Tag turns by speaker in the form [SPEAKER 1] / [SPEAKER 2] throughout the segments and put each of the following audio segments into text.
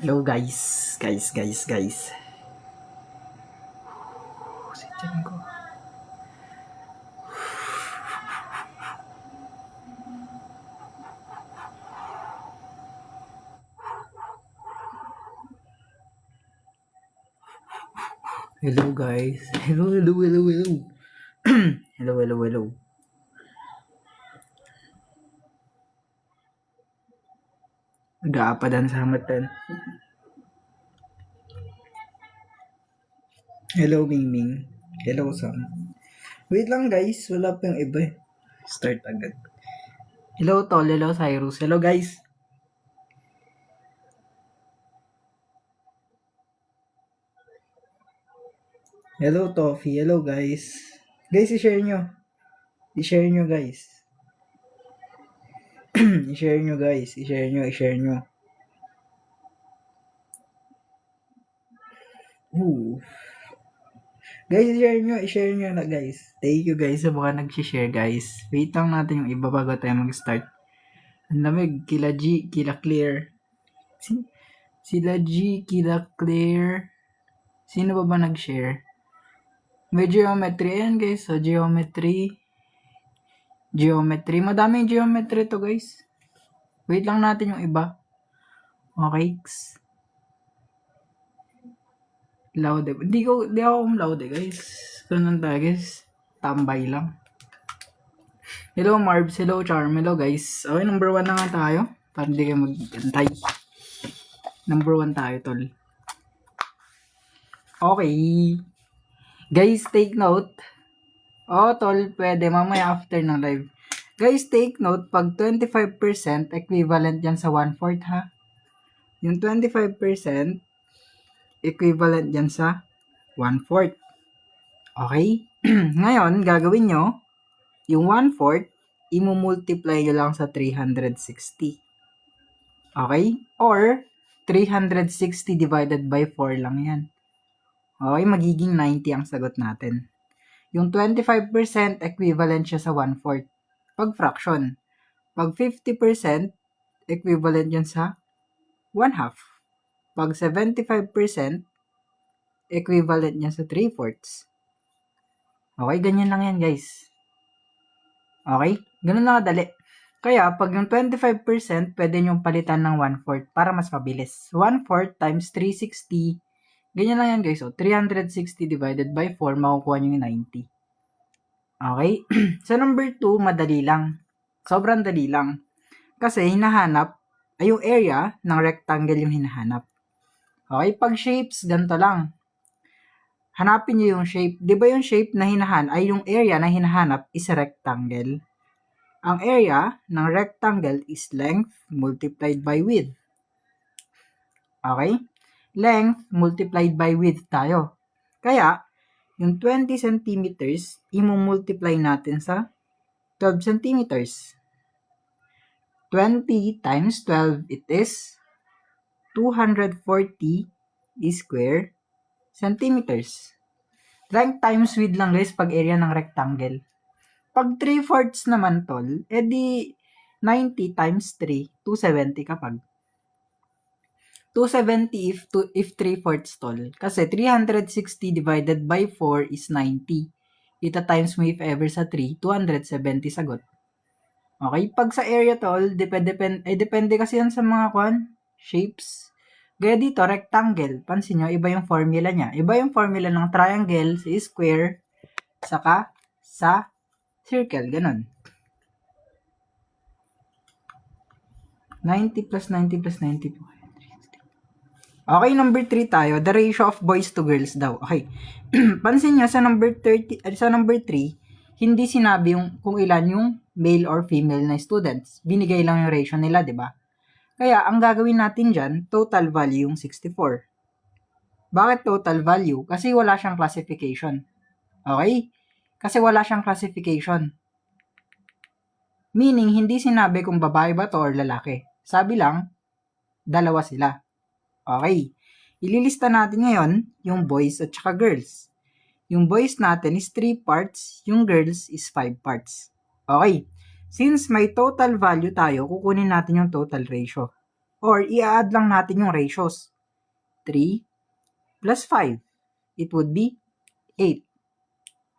[SPEAKER 1] Hello guys. Sityan ko. Hello guys. Hello. hello. Nag-aapadan sa hamatan. Hello Mingming. Hello Sam. Wait lang guys, wala pa yung iba eh. Start agad. Hello Tol, hello Cyrus. Hello guys. Hello Toffee, hello guys. Guys, i-share nyo. I-share nyo guys. I-share nyo guys. I-share nyo. Ooh. Guys, i-share nyo na guys. Thank you guys sa mga nag-share guys. Wait lang natin yung iba bago tayo mag-start. Ang lamig, kila G, kila Clear. Sila G, kila Clear. Sino ba nag-share? May geometry. Ayan guys, so geometry. Madaming geometry to guys. Wait lang natin yung iba. Okay. Loud eh. Di ako loud eh guys. Ganun tayo guys. Tambay lang. Hello Marbs, hello Charm, hello guys. Okay, number 1 na nga tayo. Para hindi kayo mag-antay. Number 1 tayo tol. Okay. Guys, take note. Tol, pwede mamaya after ng live. Guys, take note, pag 25% equivalent yan sa 1/4 ha. Yung 25% equivalent yan sa 1/4. Okay? Ngayon, gagawin nyo, yung 1/4, imumultiply nyo lang sa 360. Okay? Or, 360 divided by 4 lang yan. Okay? Magiging 90 ang sagot natin. Yung 25% equivalent siya sa 1/4. Pag fraction. Pag 50%, equivalent yan sa 1/2. Pag 75%, equivalent niya sa 3/4. Okay, ganyan lang yan guys. Okay? Ganun lang kadali. Kaya, pag yung 25%, pwede nyong palitan ng 1/4 para mas mabilis. 1/4 times 360, ganyan lang yan guys. So, 360 divided by 4, makukuha nyo yung 90. Okay? Sa number 2, madali lang. Sobrang dali lang. Kasi, hinahanap, ay yung area ng rectangle yung hinahanap. Okay? Pag shapes, ganito lang. Hanapin nyo yung shape. Di ba yung shape na hinahanap, ay yung area na hinahanap is rectangle. Ang area ng rectangle is length multiplied by width. Okay? Length multiplied by width tayo. Kaya, yung 20 centimeters, imumultiply natin sa 12 centimeters. 20 times 12, it is 240 square centimeters. Length times width lang guys pag area ng rectangle. Pag 3/4 naman tol, edi 90 times 3, 270 kapag. 270 if 3/4 tol. Kasi 360 divided by 4 is 90. Ita times mo if ever sa 3, 270 sagot. Okay, pag sa area tol, depende kasi yan sa mga shapes. Gaya dito, rectangle. Pansin nyo, iba yung formula niya. Iba yung formula ng triangle sa square, saka sa circle. Ganon. 90 plus 90 plus 90. Okay, number 3 tayo. The ratio of boys to girls daw. Okay. Pansin nyo, sa number 3, hindi sinabi yung kung ilan yung male or female na students. Binigay lang yung ratio nila, di ba? Kaya, ang gagawin natin dyan, total value yung 64. Bakit total value? Kasi wala siyang classification. Okay? Kasi wala siyang classification. Meaning, hindi sinabi kung babae ba to or lalaki. Sabi lang, dalawa sila. Okay. Ililista natin ngayon yung boys at saka girls. Yung boys natin is 3 parts, yung girls is 5 parts. Okay. Since may total value tayo, kukunin natin yung total ratio. Or i-add lang natin yung ratios. 3 plus 5. It would be 8.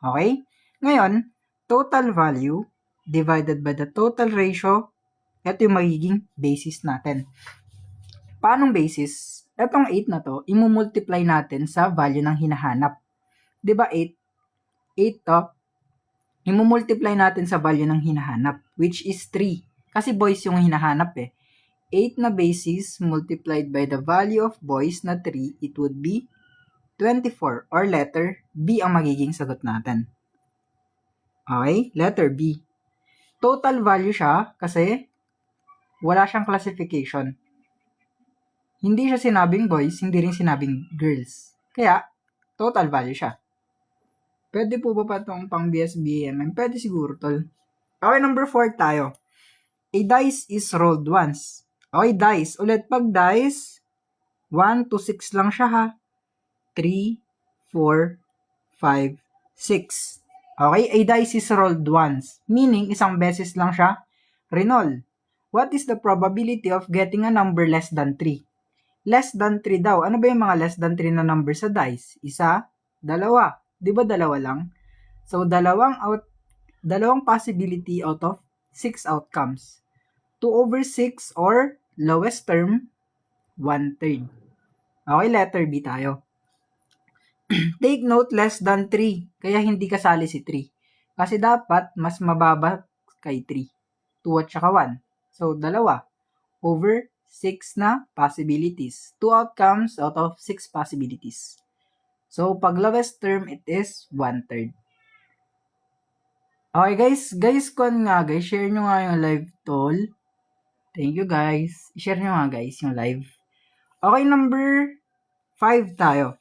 [SPEAKER 1] Okay? Ngayon, total value divided by the total ratio, ito yung magiging basis natin. Paanong basis? Etong 8 na to, imumultiply natin sa value ng hinahanap. 'Di ba 8? 8 to, imumultiply natin sa value ng hinahanap, which is 3. Kasi boys yung hinahanap eh. 8 na basis multiplied by the value of boys na 3, it would be 24, or letter B ang magiging sagot natin. Okay, letter B. Total value siya kasi wala siyang classification. Hindi siya sinabing boys, hindi rin sinabing girls. Kaya, total value siya. Pwede po ba pa itong pang BSBMM? Pwede siguro, tol. Okay, number 4 tayo. A dice is rolled once. Okay, dice. Ulit, pag dice, 1 to 6 lang siya ha. 3, 4, 5, 6. Okay, a dice is rolled once. Meaning, isang beses lang siya rinol. What is the probability of getting a number less than 3? Less than 3 daw. Ano ba yung mga less than 3 na number sa dice? Isa, dalawa. Di ba dalawa lang? So, dalawang possibility out of 6 outcomes. 2 over 6 or lowest term, 1/3. Okay, letter B tayo. Take note, less than 3. Kaya hindi kasali si 3. Kasi dapat mas mababa kay 3. 2 at saka 1. So, dalawa. Over 6 na possibilities. 2 outcomes out of 6 possibilities. So, pag lowest term, it is 1/3. Okay guys, share nyo nga yung live tol. Thank you guys. Share nyo nga guys yung live. Okay, number 5 tayo.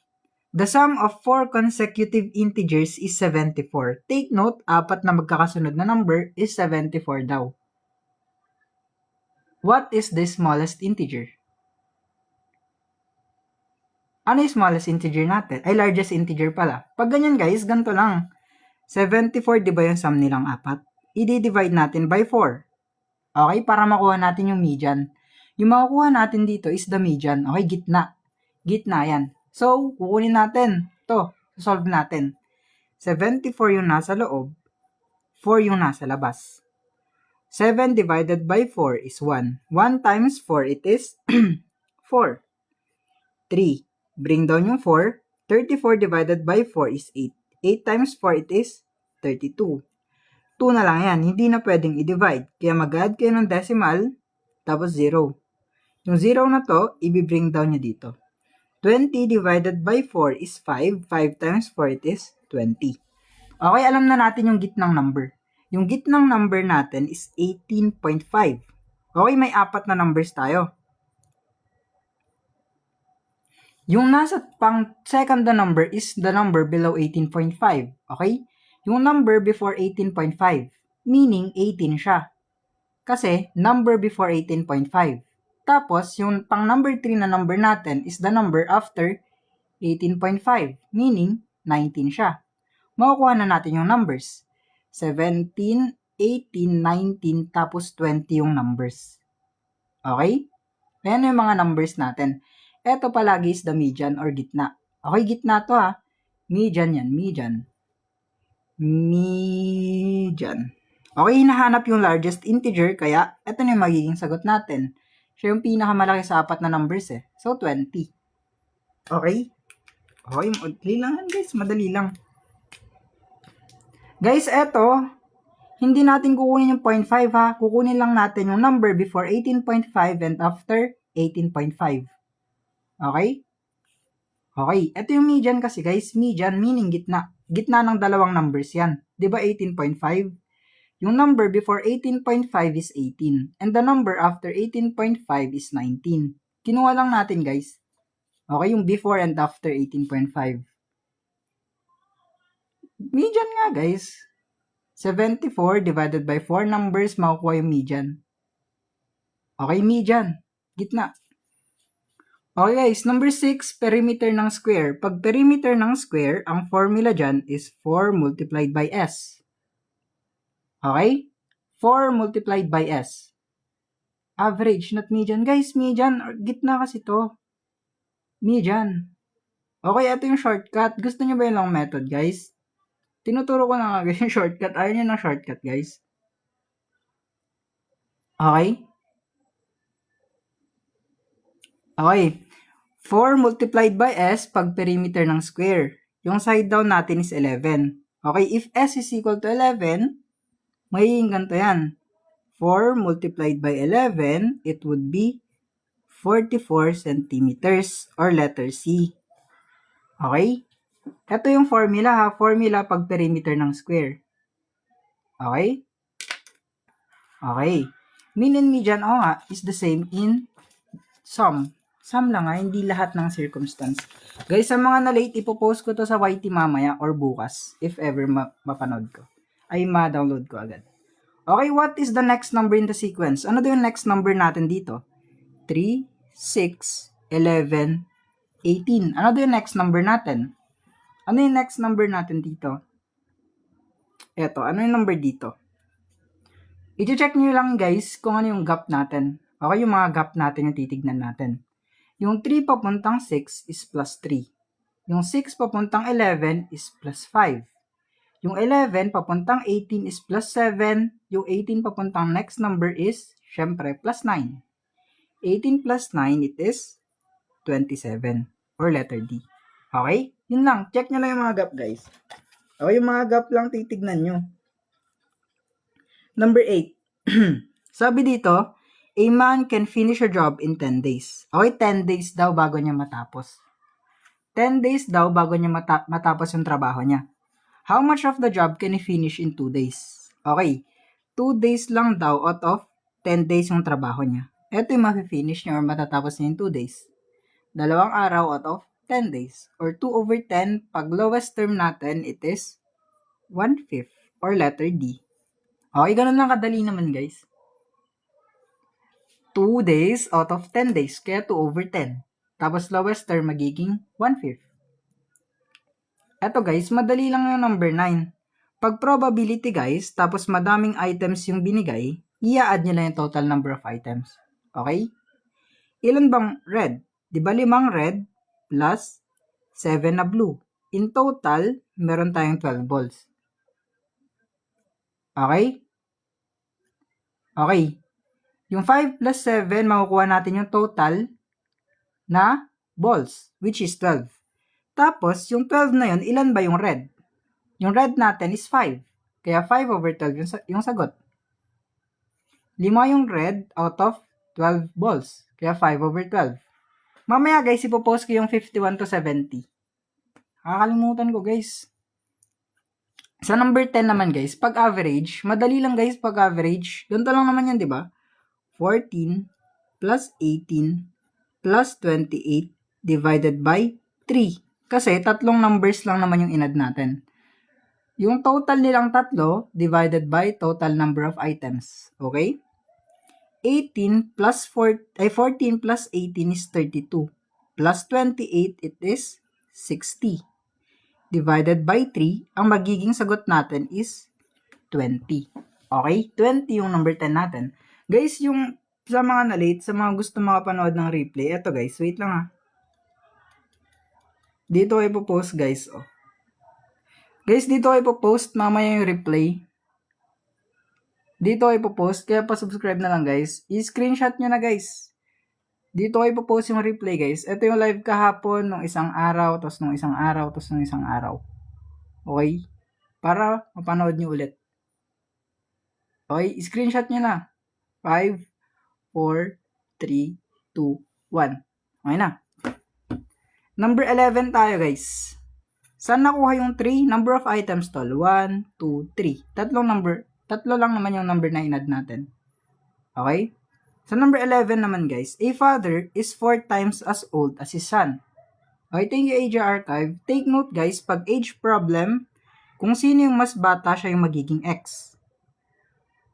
[SPEAKER 1] The sum of 4 consecutive integers is 74. Take note, 4 na magkakasunod na number is 74 daw. What is the smallest integer? Ano yung smallest integer natin? Ay, largest integer pala. Pag ganyan guys, ganito lang. 74, di ba yung sum nilang 4? I-divide natin by 4. Okay, para makuha natin yung median. Yung makukuha natin dito is the median. Okay, gitna. Gitna yan. So, kukunin natin. Ito, solve natin. 74 yung nasa loob, 4 yung nasa labas. 7 divided by 4 is 1. 1 times 4, it is 4. 3. Bring down yung 4. 34 divided by 4 is 8. 8 times 4, it is 32. 2 na lang yan. Hindi na pwedeng i-divide. Kaya mag-add kayo ng decimal, tapos 0. Yung 0 na to, i-bring down nyo dito. 20 divided by 4 is 5. 5 times 4, it is 20. Okay, alam na natin yung gitnang number. Yung gitnang number natin is 18.5. Okay, may 4 na numbers tayo. Yung nasa pang second na number is the number below 18.5. Okay? Yung number before 18.5, meaning 18 siya. Kasi number before 18.5. Tapos, yung pang number 3 na number natin is the number after 18.5, meaning 19 siya. Makukuha na natin yung numbers. 17, 18, 19, tapos 20 yung numbers. Okay? Ayan yung mga numbers natin. Ito palagi is the median or gitna. Okay, gitna to ha. Median yan, median. Median. Okay, hinahanap yung largest integer, kaya ito na yung magiging sagot natin. Siya yung pinakamalaki sa 4 na numbers eh. So, 20. Okay? Okay, madali lang guys. Madali lang. Guys, eto, hindi natin kukunin yung 0.5 ha. Kukunin lang natin yung number before 18.5 and after 18.5. Okay? Okay, ito yung median kasi guys. Median meaning gitna. Gitna ng dalawang numbers yan. Diba 18.5? Yung number before 18.5 is 18. And the number after 18.5 is 19. Kinuha lang natin guys. Okay, yung before and after 18.5. Median nga guys. 74 divided by 4 numbers, makukuha yung median. Okay, median. Gitna. Okay guys, number 6, perimeter ng square. Pag perimeter ng square, ang formula dyan is 4 multiplied by S. Okay? 4 multiplied by S. Average, not median. Guys, median, gitna kasi to. median. Okay, ito yung shortcut. Gusto nyo ba yung long method, guys? Tinuturo ko na nga guys yung shortcut. Ayaw nyo ng shortcut, guys. Okay? Okay. 4 multiplied by S pag perimeter ng square. Yung side down natin is 11. Okay, if S is equal to 11, magiging ganito yan. 4 multiplied by 11, it would be 44 centimeters or letter C. Okay? Ito yung formula ha. Formula pag perimeter ng square. Okay? Okay. Mean and median, is the same in sum. Sum lang hindi lahat ng circumstance. Guys, sa mga na-late, ipopost ko to sa YT mamaya or bukas, if ever mapanood ko. Ay, ma-download ko agad. Okay, what is the next number in the sequence? Ano daw yung next number natin dito? 3, 6, 11, 18. Ano daw yung next number natin? Ano yung next number natin dito? Eto, ano yung number dito? I-check nyo lang guys kung ano yung gap natin. Okay, yung mga gap natin yung titignan natin. Yung 3 papuntang 6 is plus 3. Yung 6 papuntang 11 is plus 5. Yung 11 papuntang 18 is plus 7. Yung 18 papuntang next number is, syempre, plus 9. 18 plus 9, it is 27. Or letter D. Okay? Yun lang. Check nyo lang yung mga gap, guys. Okay, yung mga gap lang titignan nyo. Number 8. Sabi dito, a man can finish a job in 10 days. Okay, 10 days daw bago niya matapos. 10 days daw bago niya matapos yung trabaho niya. How much of the job can he finish in 2 days? Okay, 2 days lang daw out of 10 days yung trabaho niya. Ito yung ma-finish niya or matatapos niya in 2 days. 2 araw out of 10 days. Or 2 over 10, pag lowest term natin, it is 1/5 or letter D. Okay, ganun lang kadali naman guys. 2 days out of 10 days, kaya 2 over 10. Tapos lowest term magiging 1/5. Eto guys, madali lang yung number 9. Pag probability guys, tapos madaming items yung binigay, i-add nyo lang yung total number of items. Okay? Ilan bang red? Di ba 5 red plus 7 na blue? In total, meron tayong 12 balls. Okay? Okay. Yung 5 plus 7, makukuha natin yung total na balls, which is 12. Tapos, yung 12 na yun, ilan ba yung red? Yung red natin is 5. Kaya 5 over 12 yung sagot. 5 yung red out of 12 balls. Kaya 5 over 12. Mamaya guys, ipopost ko yung 51 to 70. Nakakalimutan ko guys. Sa number 10 naman guys, pag average, madali lang guys pag average. Ganito lang naman yan, di ba? 14 plus 18 plus 28 divided by 3. Kasi tatlong numbers lang naman yung inad natin. Yung total nilang tatlo divided by total number of items. Okay? 14 plus 18 is 32. Plus 28, it is 60. Divided by 3, ang magiging sagot natin is 20. Okay? 20 yung number 10 natin. Guys, yung sa mga na-late, sa mga gusto makapanood ng replay, eto guys, wait lang ha. Dito ay po-post guys, oh. Guys, dito ay po-post mamaya yung replay. Dito ay po-post, kaya pa-subscribe na lang guys. I-screenshot nyo na guys. Dito ay po-post yung replay guys. Ito yung live kahapon, nung isang araw, tapos nung isang araw, tapos nung isang araw. Okay? Para mapanood nyo ulit. Okay? I-screenshot nyo na. 5, 4, 3, 2, 1. Okay na. Number 11 tayo guys. Saan nakuha yung 3? Number of items tol. 1, 2, 3. Tatlo lang naman yung number na inad natin. Okay? Sa number 11 naman guys, a father is 4 times as old as his son. Okay, thank you AJ Archive. Take note guys, pag age problem, kung sino yung mas bata, siya yung magiging X.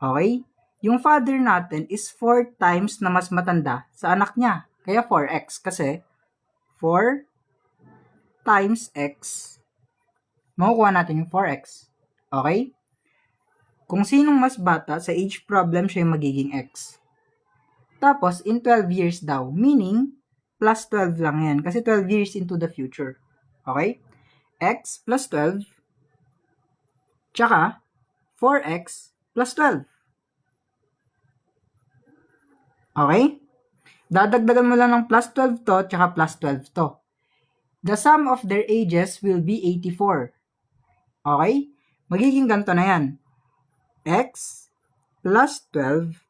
[SPEAKER 1] Okay? Yung father natin is 4 times na mas matanda sa anak niya. Kaya 4x kasi 4 times x, makukuha natin yung 4x. Okay? Kung sinong mas bata sa age problem, siya yung magiging x. Tapos, in 12 years daw. Meaning, plus 12 lang yan. Kasi 12 years into the future. Okay? X plus 12, tsaka 4x plus 12. Okay? Dadagdagan mo lang ng plus 12 to, tsaka plus 12 to. The sum of their ages will be 84. Okay? Magiging ganito na yan. X plus 12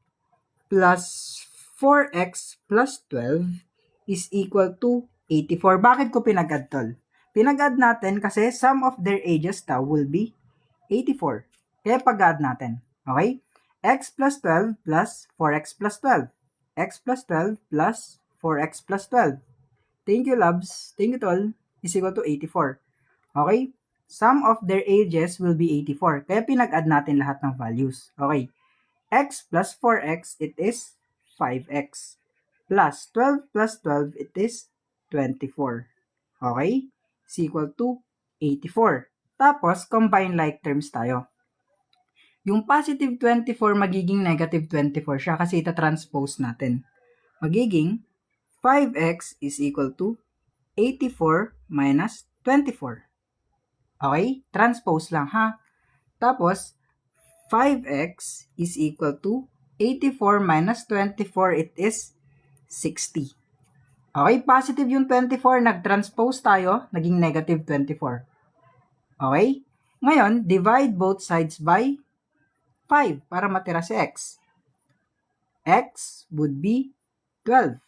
[SPEAKER 1] plus 4x plus 12 is equal to 84. Bakit ko pinag-add, tol? Pinag-add natin kasi sum of their ages daw will be 84. Kaya pag-add natin. Okay? X plus 12 plus 4x plus 12. X plus 12 plus 4x plus 12. Thank you, loves. Thank you, tol. Is equal to 84. Okay? Sum of their ages will be 84. Kaya pinag-add natin lahat ng values. Okay? X plus 4x, it is 5x. Plus 12 plus 12, it is 24. Okay? Is equal to 84. Tapos, combine like terms tayo. Yung positive 24 magiging negative 24 siya kasi ita-transpose natin. Magiging 5x is equal to 84 minus 24. Okay? Transpose lang ha. Tapos, 5x is equal to 84 minus 24, it is 60. Okay? Positive yung 24, nag-transpose tayo, naging negative 24. Okay? Ngayon, divide both sides by 5 para matira si x. X would be 12.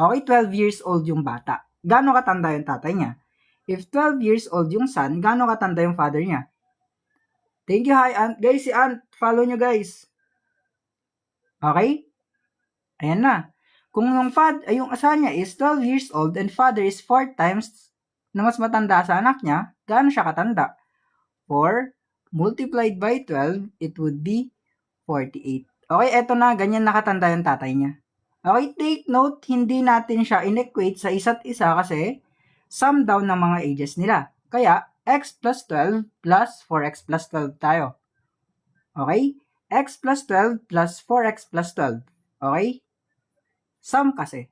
[SPEAKER 1] Okay, 12 years old yung bata. Gaano katanda yung tatay niya? If 12 years old yung son, gaano katanda yung father niya? Thank you, hi aunt. Guys, si aunt, follow nyo guys. Okay? Ayan na. Kung yung asahan niya is 12 years old and father is 4 times na mas matanda sa anak niya, gaano siya katanda? 4 multiplied by 12, it would be 48. Okay, eto na, ganyan nakatanda yung tatay niya. Okay, take note, hindi natin siya inequate sa isa't isa kasi sum down ng mga ages nila. Kaya, x plus 12 plus 4x plus 12 tayo. Okay? X plus 12 plus 4x plus 12. Okay? Sum kasi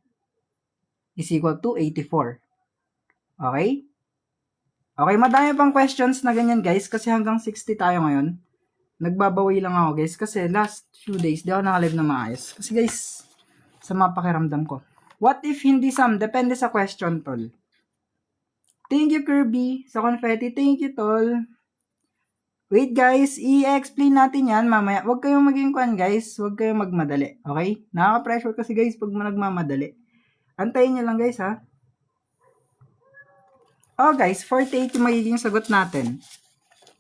[SPEAKER 1] is equal to 84. Okay? Okay, madami pang questions na ganyan guys kasi hanggang 60 tayo ngayon. Nagbabawi lang ako guys kasi last few days di ako nakalive na maayos. Kasi guys, sa mga pakiramdam ko. What if hindi sum? Depende sa question, tol. Thank you, Kirby, sa confetti. Thank you, tol. Wait guys, i-explain natin yan mamaya. Huwag kayong maging kwan guys. Huwag kayong magmadali. Okay? Nakaka-pressure kasi guys pag nagmamadali. Antayin nyo lang guys ha. Oh guys, 48 yung magiging sagot natin.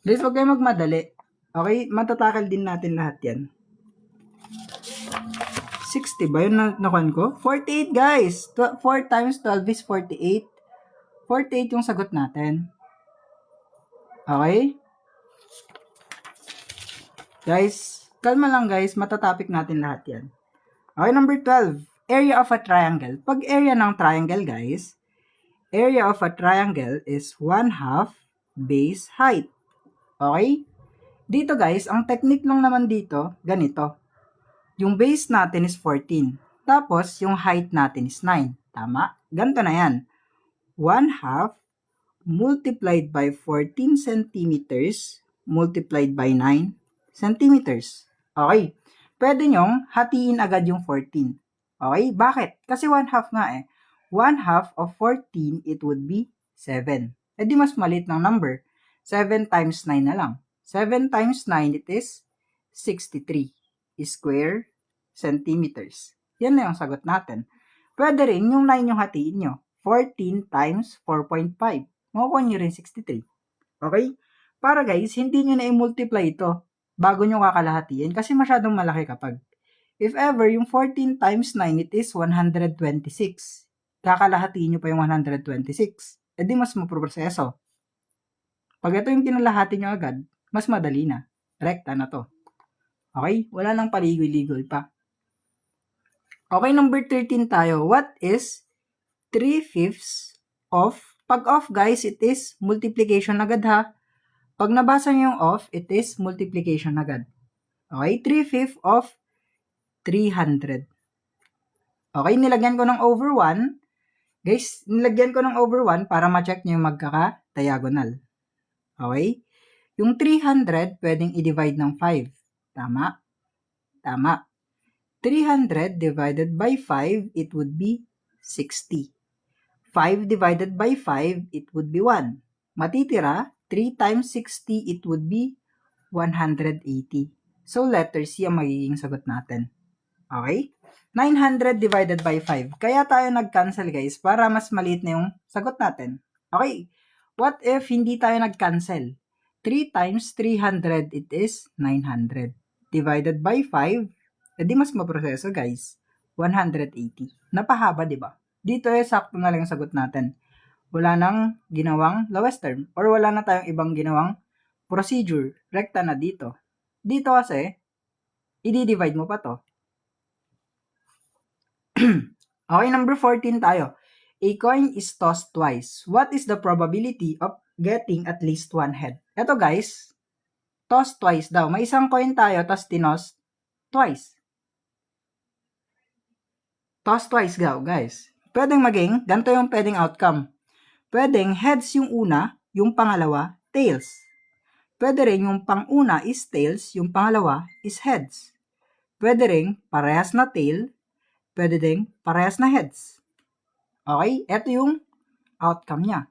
[SPEAKER 1] Guys, huwag kayong magmadali. Okay? Matatakal din natin lahat yan. 60 ba yun nakuhan ko? 48 guys! 4 times 12 is 48. 48 yung sagot natin. Okay? Guys, kalma lang guys. Matatapik natin lahat yan. Okay, number 12. Area of a triangle. Pag area ng triangle guys, area of a triangle is 1/2 base height. Okay? Dito guys, ang technique lang naman dito, ganito. Yung base natin is 14. Tapos, yung height natin is 9. Tama? Ganito na yan. 1/2 multiplied by 14 centimeters multiplied by 9 centimeters. Okay. Pwede nyong hatiin agad yung 14. Okay? Bakit? Kasi 1/2 nga eh. 1/2 of 14, it would be 7. E di mas maliit ng number. 7 times 9 na lang. 7 times 9, it is 63 square centimeters. Yan na yung sagot natin. Pwede rin yung 9 yung hatiin nyo. 14 times 4.5. Makukuha nyo rin 63. Okay? Para guys, hindi nyo na i-multiply ito bago nyo kakalahatiin kasi masyadong malaki kapag. If ever, yung 14 times 9, it is 126. Kakalahatiin nyo pa yung 126. E di mas maproproseso. Pag ito yung kinalahati nyo agad, mas madali na. Rekta na to. Okay? Wala nang paligoy-ligoy pa. Okay, number 13 tayo. What is 3/5 of? Pag off guys, it is multiplication agad ha. Pag nabasa nyo yung off, it is multiplication agad. Okay, 3/5 of 300. Okay, nilagyan ko ng over 1. Guys, nilagyan ko ng over 1 para ma-check nyo yung magkaka-diagonal. Okay? Yung 300, pwedeng i-divide ng 5. Tama? Tama. 300 divided by 5, it would be 60. 5 divided by 5, it would be 1. Matitira, 3 times 60, it would be 180. So, letter C ang magiging sagot natin. Okay? 900 divided by 5. Kaya tayo nag-cancel guys para mas maliit na yung sagot natin. Okay? What if hindi tayo nag-cancel? 3 times 300, it is 900. Divided by 5, edi mas maproseso guys. 180. Napahaba, di ba? Dito sakto na lang yung sagot natin. Wala nang ginawang lowest term or wala na tayong ibang ginawang procedure. Rekta na dito. Dito kasi, i-divide mo pa to. Okay, number 14 tayo. A coin is tossed twice. What is the probability of getting at least one head? Ito guys, toss twice daw. May isang coin tayo, tapos tinos twice. Toss twice daw, guys. Pwedeng maging, ganito yung pwedeng outcome. Pwedeng heads yung una, yung pangalawa, tails. Pwede rin yung pang-una is tails, yung pangalawa is heads. Pwede rin parehas na tail, pwede din parehas na heads. Okay? Ito yung outcome niya.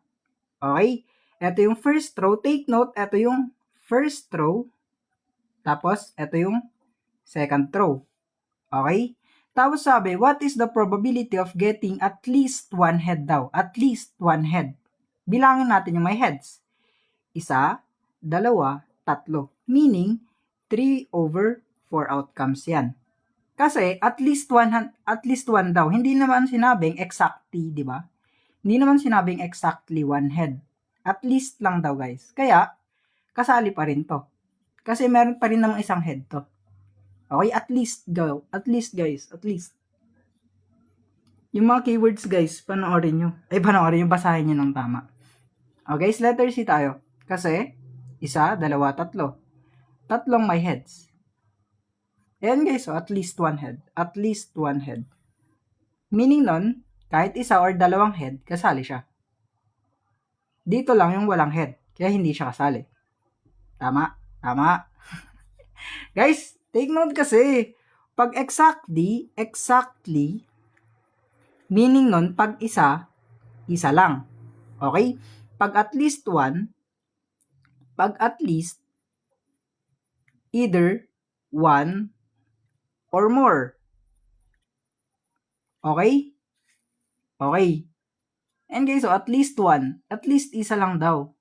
[SPEAKER 1] Okay? Ito yung first row. Take note, ito yung first row. Tapos, ito yung second row. Okay? Tapos sabi, what is the probability of getting at least one head daw? At least one head. Bilangin natin yung may heads. 1, 2, 3. Meaning, 3 over 4 outcomes yan. Kasi at least one daw. Hindi naman sinabing exactly, di ba? Hindi naman sinabing exactly one head. At least lang daw, guys. Kaya kasali pa rin to. Kasi meron pa rin namang isang head to. Okay, at least go. At least, guys, at least. Yung mga keywords, guys, panoorin nyo. Panoorin nyo, basahin nyo ng tama. Okay, guys, letter C tayo. Kasi 1, 2, 3. Tatlong may heads. Ayan guys, so at least one head. At least one head. Meaning nun, kahit isa or dalawang head, kasali siya. Dito lang yung walang head, kaya hindi siya kasali. Tama? Tama. Guys, take note kasi, pag exactly, meaning nun, pag isa lang. Okay? Pag at least one, either one or more. Okay? Okay. And guys, so at least one. At least isa lang daw.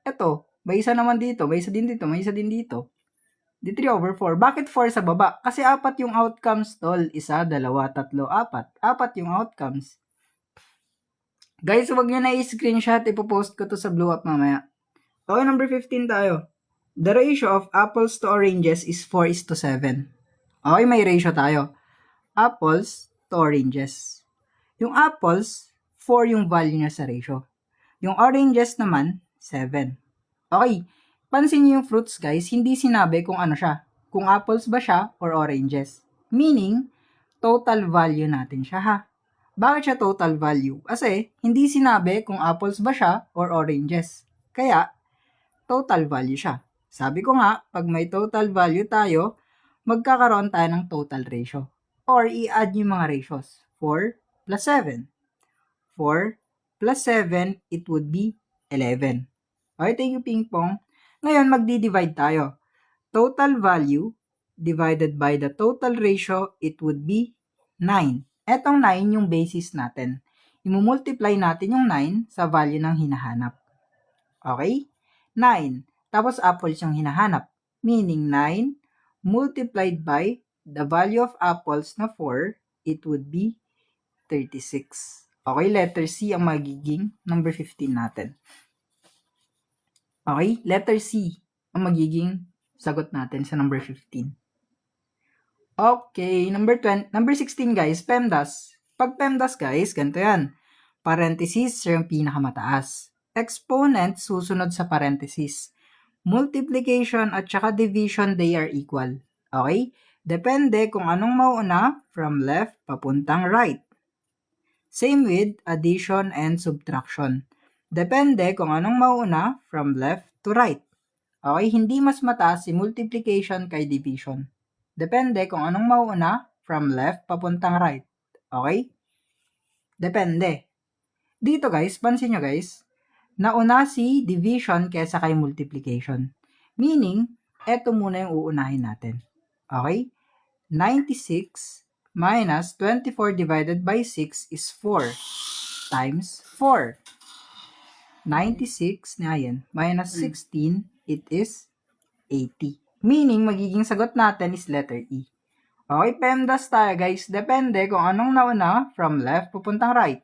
[SPEAKER 1] Eto, may isa naman dito, may isa din dito, may isa din dito. Di 3 over 4. Bakit 4 sa baba? Kasi 4 yung outcomes, tol. 1, 2, 3, 4. 4 yung outcomes. Guys, huwag nyo na i-screenshot. Ipopost ko to sa Blue Up mamaya. Okay, number 15 tayo. The ratio of apples to oranges is 4:7. Okay, may ratio tayo. Apples to oranges. Yung apples, 4 yung value niya sa ratio. Yung oranges naman, 7. Okay, pansin niyo yung fruits guys, hindi sinabi kung ano siya. Kung apples ba siya or oranges. Meaning, total value natin siya ha. Bakit siya total value? Kasi, hindi sinabi kung apples ba siya or oranges. Kaya, total value siya. Sabi ko nga, pag may total value tayo, magkakaroon tayo ng total ratio. Or, i-add yung mga ratios. 4 plus 7. 4 plus 7, it would be 11. Okay, thank you, Ping Pong. Ngayon, magdi-divide tayo. Total value divided by the total ratio, it would be 9. Etong 9 yung basis natin. I-multiply natin yung 9 sa value ng hinahanap. Okay? 9. Tapos apples yung hinahanap. Meaning 9 multiplied by the value of apples na 4, it would be 36. Okay, letter C ang magiging number 15 natin. Okay, letter C ang magiging sagot natin sa number 15. Okay, number 16 guys, PEMDAS. Pag PEMDAS guys, ganito yan. Parenthesis, yung pinakamataas. Exponent, susunod sa parenthesis. Multiplication at saka division, they are equal. Okay? Depende kung anong mauna from left papuntang right. Same with addition and subtraction. Depende kung anong mauuna from left to right. Okay, hindi mas mataas si multiplication kay division. Depende kung anong mauuna from left papuntang right. Okay? Depende. Dito guys, pansin nyo guys, nauna si division kesa kay multiplication. Meaning, eto muna yung uunahin natin. Okay? 96 minus 24 divided by 6 is 4 times 4. 96 na yan, minus 16, it is 80. Meaning, magiging sagot natin is letter E. Okay, PEMDAS tayo guys. Depende kung anong nauna from left pupuntang right.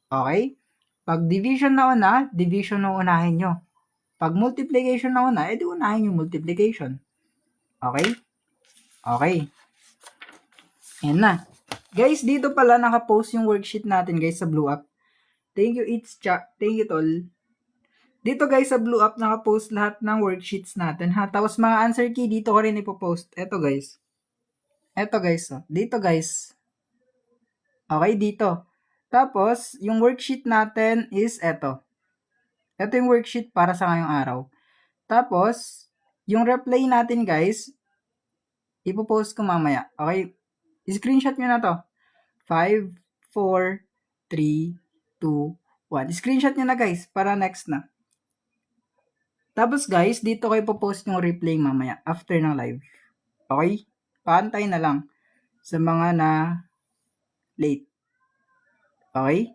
[SPEAKER 1] Okay? Pag division nauna, division na unahin nyo. Pag multiplication nauna, edi unahin yung multiplication. Okay? Okay. Yan na. Guys, dito pala nakapost yung worksheet natin guys sa Blue Up. Thank you, Thank you, Tol. Dito guys sa Blue Up nakapost lahat ng worksheets natin ha. Tapos mga answer key dito ko rin ipopost. Eto guys. Eto guys. Oh. Dito guys. Okay, dito. Tapos, yung worksheet natin is eto. Eto yung worksheet para sa ngayong araw. Tapos, yung reply natin guys, ipopost ko mamaya. Okay? Screenshot nyo na to. 5, 4, 3, 2, 1. Screenshot nyo na guys, para next na. Tapos guys, dito ko ipopost yung replay mamaya, after ng live. Okay? Paantay na lang sa mga na late. Okay?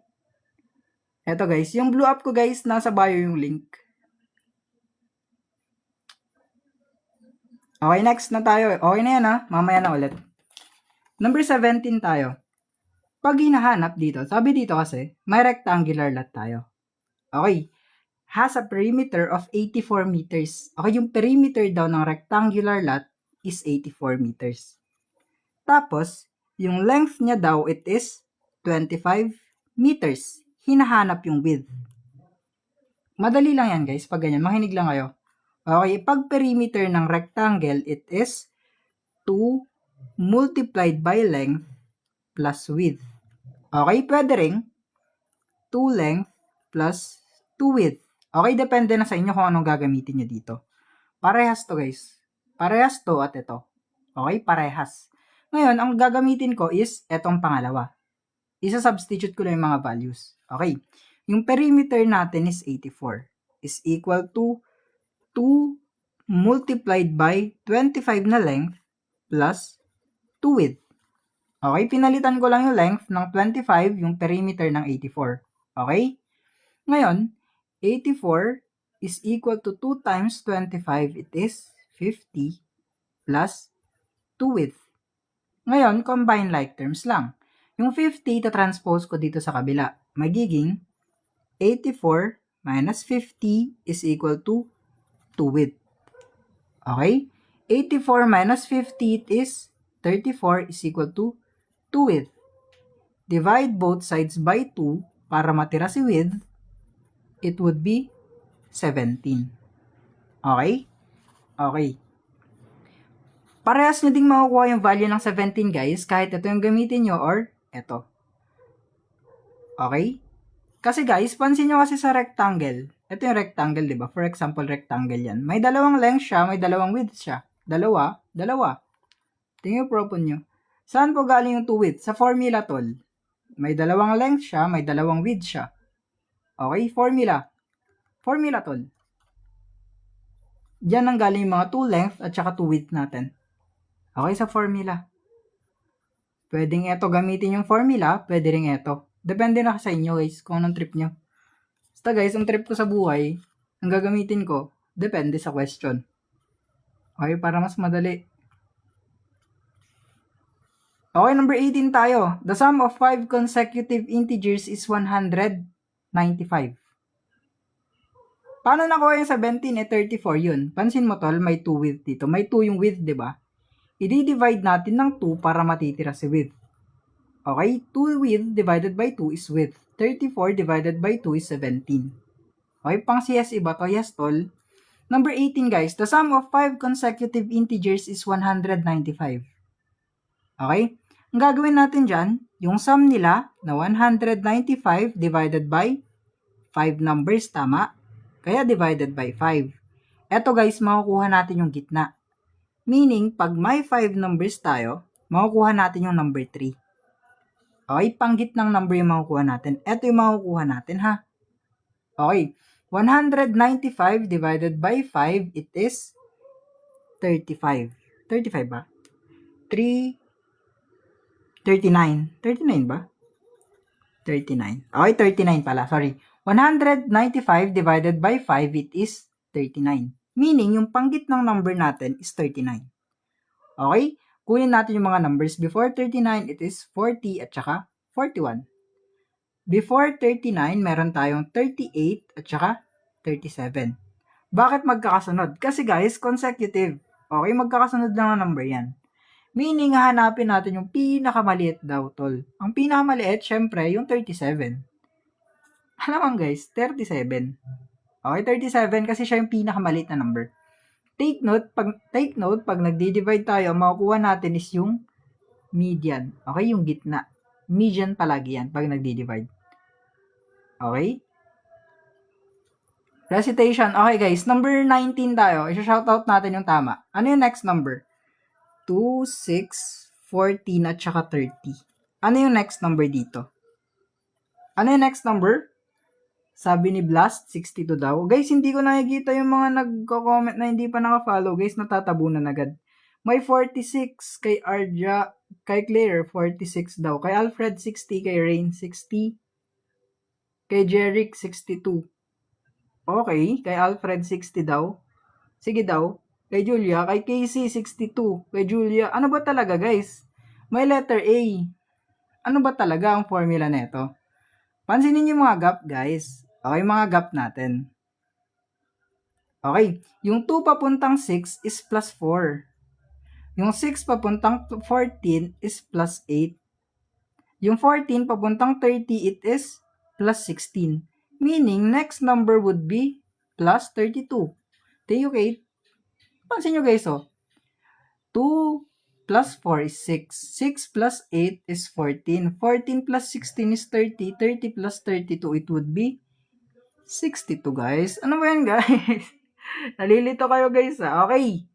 [SPEAKER 1] Eto guys, yung Blue Up ko guys, nasa bio yung link. Okay, next na tayo. Okay na yan ha, mamaya na ulit. Number 17 tayo. Pag hinahanap dito, sabi dito kasi, may rectangular lot tayo. Okay. Has a perimeter of 84 meters. Okay, yung perimeter daw ng rectangular lot is 84 meters. Tapos, yung length niya daw, it is 25 meters. Hinahanap yung width. Madali lang yan guys, pag ganyan, makinig lang kayo. Okay, pag perimeter ng rectangle, it is 2 multiplied by length plus width. Okay, pwede ring 2 length plus 2 width. Okay, depende na sa inyo kung anong gagamitin nyo dito. Parehas to guys. Parehas to at ito. Okay, parehas. Ngayon, ang gagamitin ko is etong pangalawa. Isa-substitute ko lang yung mga values. Okay, yung perimeter natin is 84 is equal to 2 multiplied by 25 na length plus 2 width. Okay, pinalitan ko lang yung length ng 25, yung perimeter ng 84. Okay? Ngayon, 84 is equal to 2 times 25, it is 50 plus 2 width. Ngayon, combine like terms lang. Yung 50, transpose ko dito sa kabila. Magiging 84 minus 50 is equal to 2 width. Okay? 84 minus 50 it is 34 is equal to 2 width. Divide both sides by 2 para matira si width. It would be 17. Okay? Okay. Parehas nyo ding makukuha yung value ng 17 guys, kahit ito yung gamitin nyo or ito. Okay? Kasi guys, pansin nyo kasi sa rectangle. Ito yung rectangle, di ba? For example, rectangle yan. May dalawang length siya, may dalawang width siya. Dalawa. Tingnan yung propon nyo. Saan po galing yung 2 width? Sa formula, tol. May dalawang length siya, may dalawang width siya. Okay? Formula, tol. Diyan ang galing yung mga 2 length at saka 2 width natin. Okay, sa formula. Pwedeng ito gamitin yung formula, pwede rin ito. Depende na sa inyo guys, kung anong trip nyo. Basta guys, ang trip ko sa buhay, ang gagamitin ko, depende sa question. Okay, para mas madali. Okay, number 18 tayo. The sum of 5 consecutive integers is 195. Paano nakuha yung 17 eh 34 yun? Pansin mo tol, may 2 width dito. May 2 yung width, di ba? I-divide natin ng 2 para matitira si width. Okay, 2 width divided by 2 is width. 34 divided by 2 is 17. Okay, pang CS iba to? Yes, tol. Number 18 guys, the sum of 5 consecutive integers is 195. Okay? Ang gagawin natin dyan, Yung sum nila na 195 divided by 5 numbers, tama? Kaya divided by 5. Eto guys, makukuha natin yung gitna. Meaning, pag may 5 numbers tayo, makukuha natin yung number 3. Okay, panggitnang number yung makukuha natin. Eto yung makukuha natin ha. Okay, 195 divided by 5, it is 35. 35 ba? 3, 39. 39 ba? 39. Okay, 39 pala. Sorry. 195 divided by 5, it is 39. Meaning, yung panggitnang number natin is 39. Okay? Kunin natin yung mga numbers. Before 39, it is 40 at saka 41. Before 39, meron tayong 38 at saka 37. Bakit magkakasunod? Kasi guys, consecutive. Okay, magkakasunod lang ang number yan. Meaning, hahanapin natin yung pinakamaliit daw, tol. Ang pinakamaliit, syempre, yung 37. Alam mo guys, 37. Okay, 37 kasi siya yung pinakamaliit na number. Take note, pag nagdi-divide tayo, ang makukuha natin is yung median. Okay, yung gitna. Median palagi yan pag nagdi-divide. Okay? Recitation. Okay guys, number 19 tayo. I-shoutout natin yung tama. Ano yung next number? 2, 6, 14, at saka 30. Ano yung next number dito? Ano yung next number? Sabi ni Blast, 62 daw. Guys, hindi ko nakikita yung mga nagko-comment na hindi pa naka-follow. Guys, natatabunan agad. May 46 kay Arja, kay Claire, 46 daw. Kay Alfred, 60. Kay Rain, 60. Kay Jeric, 62. Okay, kay Alfred, 60 daw. Sige daw. Kay Julia, kay Casey, 62. Kay Julia, ano ba talaga guys? May letter A. Ano ba talaga ang formula neto? Pansinin yung mga gap guys. Okay, mga gap natin. Okay, yung 2 papuntang 6 is plus 4. Yung 6 papuntang 14 is plus 8. Yung 14 papuntang 30, it is plus 16. Meaning, next number would be plus 32. Take 8. Pansin nyo guys, oh. 2 plus 4 is 6. 6 plus 8 is 14. 14 plus 16 is 30. 30 plus 32, it would be 62, guys. Ano ba yan, guys? Nalilito kayo, guys, ha? Okay.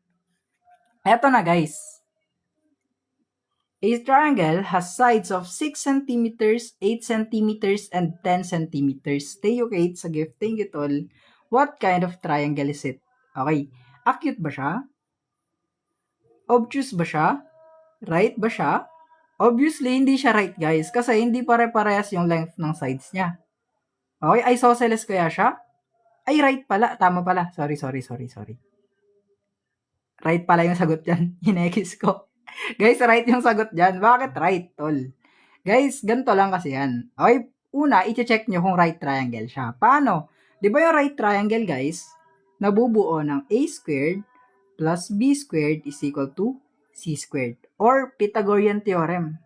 [SPEAKER 1] Eto na, guys. A triangle has sides of 6 cm, 8 cm, and 10 cm. Thank you, Kate, sa gift. Thank you, Tol. What kind of triangle is it? Okay. Acute ba siya? Obtuse ba siya? Right ba siya? Obviously, hindi siya right, guys. Kasi hindi pare-parehas yung length ng sides niya. Okay, isosceles kaya siya? Ay, right pala. Tama pala. Sorry. Right pala yung sagot dyan. Hinekis ko. Guys, right yung sagot dyan. Bakit right, tol? Guys, ganito lang kasi yan. Okay, una, i-check nyo kung right triangle siya. Paano? Di ba yung right triangle, guys, nabubuo ng a squared plus b squared is equal to c squared. Or Pythagorean theorem.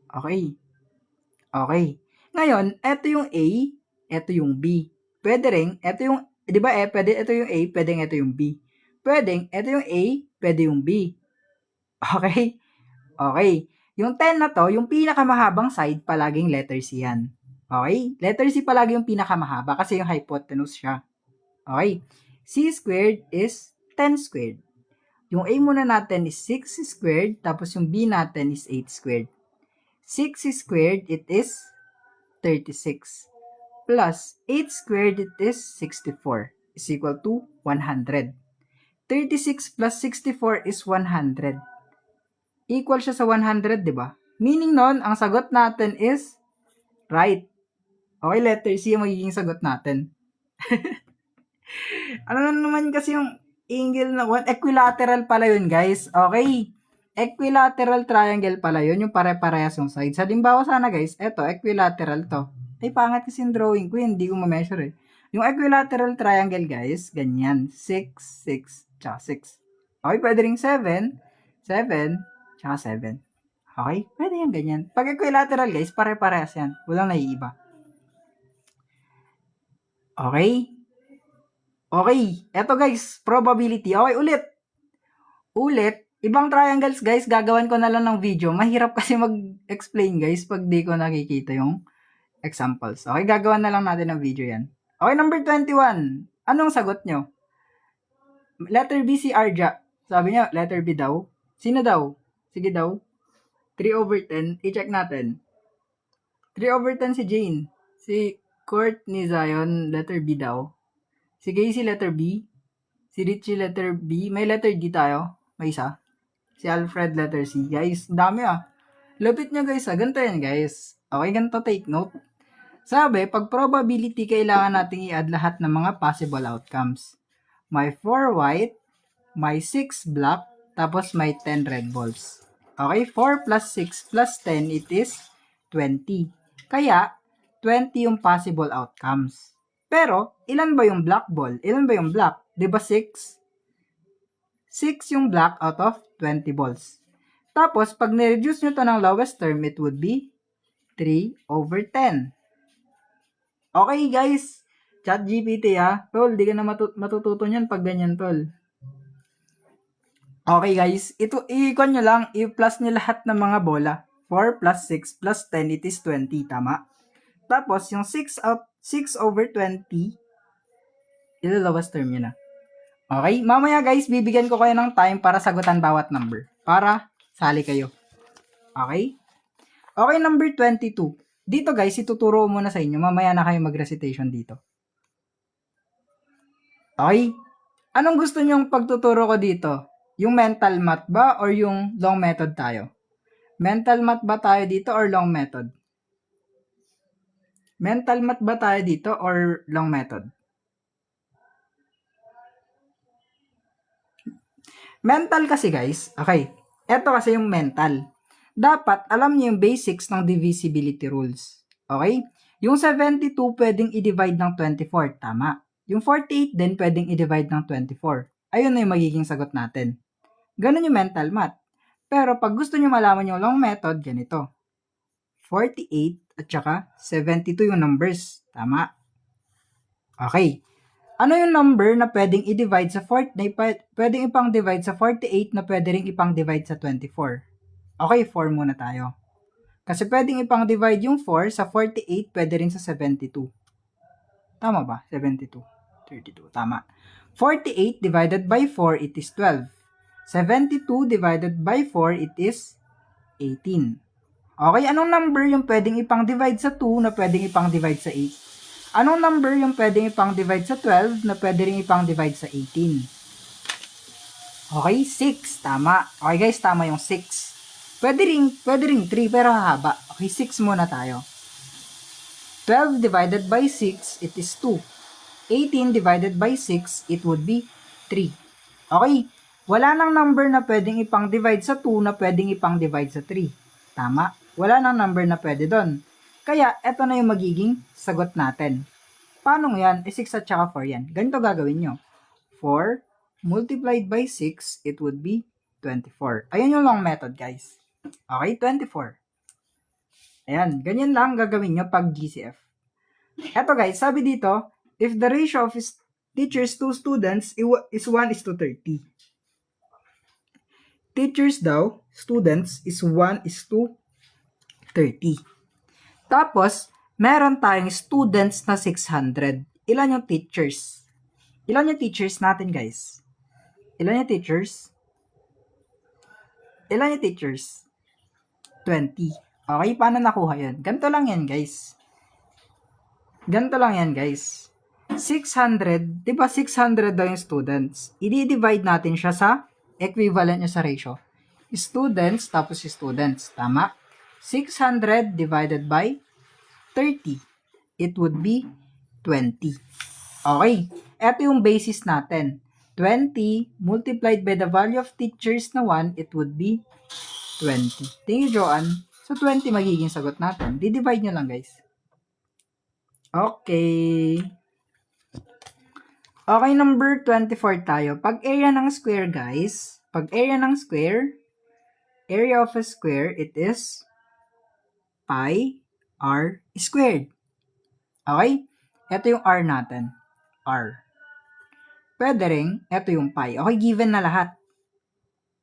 [SPEAKER 1] Okay. Ngayon, eto yung a, eto yung b. Pwede rin, eto yung, di ba pwede ito yung a, pwede ito yung b. Pwedeng, ito yung A, pwede yung B. Okay? Yung 10 na to, yung pinakamahabang side, palaging letter C yan. Okay? Letter C palagi yung pinakamahaba kasi yung hypotenuse siya. Okay? C squared is 10 squared. Yung A muna natin is 6 squared, tapos yung B natin is 8 squared. 6 squared, it is 36. Plus 8 squared, it is 64. Is equal to 100. 36 plus 64 is 100. Equal siya sa 100, di ba? Meaning nun, ang sagot natin is right. Okay, letter C yung magiging sagot natin. Ano naman kasi yung angle na one? Equilateral pala yun, guys. Okay. Equilateral triangle pala yun, yung pare-parehas yung sides. Halimbawa sana, guys, eto, equilateral to. Ay, pangat kasi yung drawing ko, hindi ko ma-measure eh. Yung equilateral triangle, guys, ganyan. 6, 6, tsaka 6. Okay, pwede rin 7, 7, tsaka 7. Okay, pwede yan ganyan. Pag equilateral, guys, pare-parehas yan. Walang naiiba. Okay? Okay, eto guys, probability. Okay, ulit, Ibang triangles, guys, gagawan ko na lang ng video. Mahirap kasi mag-explain, guys, pag di ko nakikita yung examples. Okay, gagawan na lang natin ng video yan. Okay, number 21. Anong sagot nyo? Letter B si Arja. Sabi niya, letter B daw. Sino daw? Sige daw. 3/10. I-check natin. 3/10 si Jane. Si Courtney Zion, letter B daw. Si Casey, letter B. Si Richie, letter B. May letter D tayo. May isa. Si Alfred, letter C. Guys, dami ah. Lupit nyo guys ah. Ganito yan guys. Okay, ganito take note. Sabi, pag probability, kailangan nating i-add lahat ng mga possible outcomes. May 4 white, may 6 black, tapos may 10 red balls. Okay, 4 plus 6 plus 10, it is 20. Kaya, 20 yung possible outcomes. Pero, ilan ba yung black ball? Ilan ba yung black? Diba 6? 6 yung black out of 20 balls. Tapos, pag nireduce nyo to ng lowest term, it would be 3/10. Okay guys, ChatGPT ha. Tol, di ka na matututo niyan pag ganyan tol. Okay guys, ito i-ikon nyo lang, i-plus nyo lahat ng mga bola. 4 plus 6 plus 10, it is 20, tama? Tapos, yung 6/20, ilalawas term yun na. Okay, mamaya guys, bibigyan ko kayo ng time para sagutan bawat number. Para sali kayo. Okay? Okay, number 22. Dito guys, ituturo muna sa inyo. Mamaya na kayo mag-recitation dito. Okay? Anong gusto nyong pagtuturo ko dito? Yung mental math ba or yung long method tayo? Mental math ba tayo dito or long method? Mental math ba tayo dito or long method? Mental kasi guys, okay, eto kasi yung mental. Dapat alam niyo yung basics ng divisibility rules. Okay? Yung 72 pwedeng i-divide ng 24, tama. Yung 48 din pwedeng i-divide ng 24. Ayun na yung magiging sagot natin. Ganun yung mental math. Pero pag gusto niyo malaman yung long method, ganito. 48 at saka 72 yung numbers, tama. Okay. Ano yung number na pwedeng i-divide sa pwedeng ipang divide sa 48 na pwede ring ipang divide sa 24? Okay, 4 muna tayo. Kasi pwedeng ipang divide yung 4 sa 48, pwede rin sa 72. Tama ba? 72. 32. Tama. 48 divided by 4, it is 12. 72 divided by 4, it is 18. Okay, anong number yung pwedeng ipang divide sa 2 na pwedeng ipang divide sa 8? Anong number yung pwedeng ipang-divide sa 12 na pwede rin ipang-divide sa 18? Okay, 6. Tama. Okay guys, tama yung 6. Pwede rin 3 pero haba. Okay, 6 muna tayo. 12 divided by 6, it is 2. 18 divided by 6, it would be 3. Okay, wala nang number na pwedeng ipang-divide sa 2 na pwedeng ipang-divide sa 3. Tama. Wala nang number na pwede doon. Kaya, eto na yung magiging sagot natin. Paano yan? 6 at saka 4 yan. Ganito gagawin nyo. 4 multiplied by 6, it would be 24. Ayan yung long method, guys. Okay, 24. Ayan, ganyan lang gagawin nyo pag GCF. Eto guys, sabi dito, if the ratio of teachers to students is 1:30. Teachers daw, students is 1:30. Tapos, meron tayong students na 600. Ilan yung teachers? Ilan yung teachers natin, guys? Ilan yung teachers? Ilan yung teachers? 20. Okay, paano nakuha yan? Ganito lang yan, guys. Ganito lang yan, guys. 600, di ba 600 daw yung students? I-divide natin siya sa equivalent niya sa ratio. Students, tapos students. Tama? 600 divided by 30. It would be 20. Okay. Ito yung basis natin. 20 multiplied by the value of teachers na 1, it would be 20. Thank you, Joanne. So, 20 magiging sagot natin. Di-divide nyo lang, guys. Okay. Okay, number 24 tayo. Pag area ng square, guys, pag area ng square, area of a square, it is pi r squared. Okay? Ito yung r natin. R. Pwede rin, ito yung pi. Okay, given na lahat.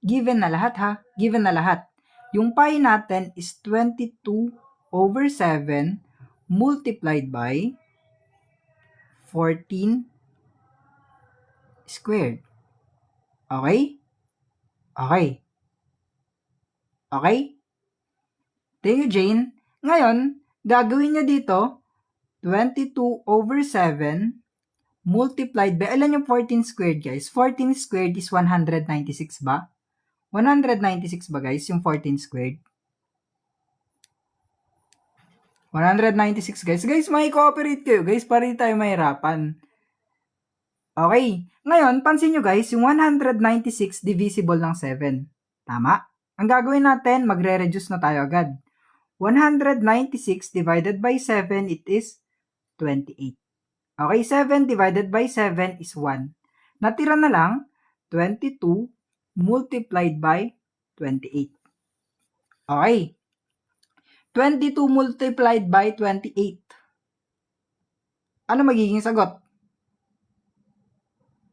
[SPEAKER 1] Given na lahat ha. Given na lahat. Yung pi natin is 22/7 multiplied by 14 squared. Okay? Okay. Okay? Thank you, Jane. Ngayon, gagawin nyo dito, 22/7 multiplied by, alam yung 14 squared, guys? 14 squared is 196 ba? 196 ba, guys, yung 14 squared? 196, guys. Guys, may cooperate kayo, guys, para hindi tayo mahirapan. Okay. Ngayon, pansin nyo, guys, yung 196 divisible ng 7. Tama? Ang gagawin natin, magre-reduce na tayo agad. 196 divided by 7, it is 28. Okay, 7 divided by 7 is 1. Natira na lang, 22 multiplied by 28. Okay. 22 multiplied by 28. Ano magiging sagot?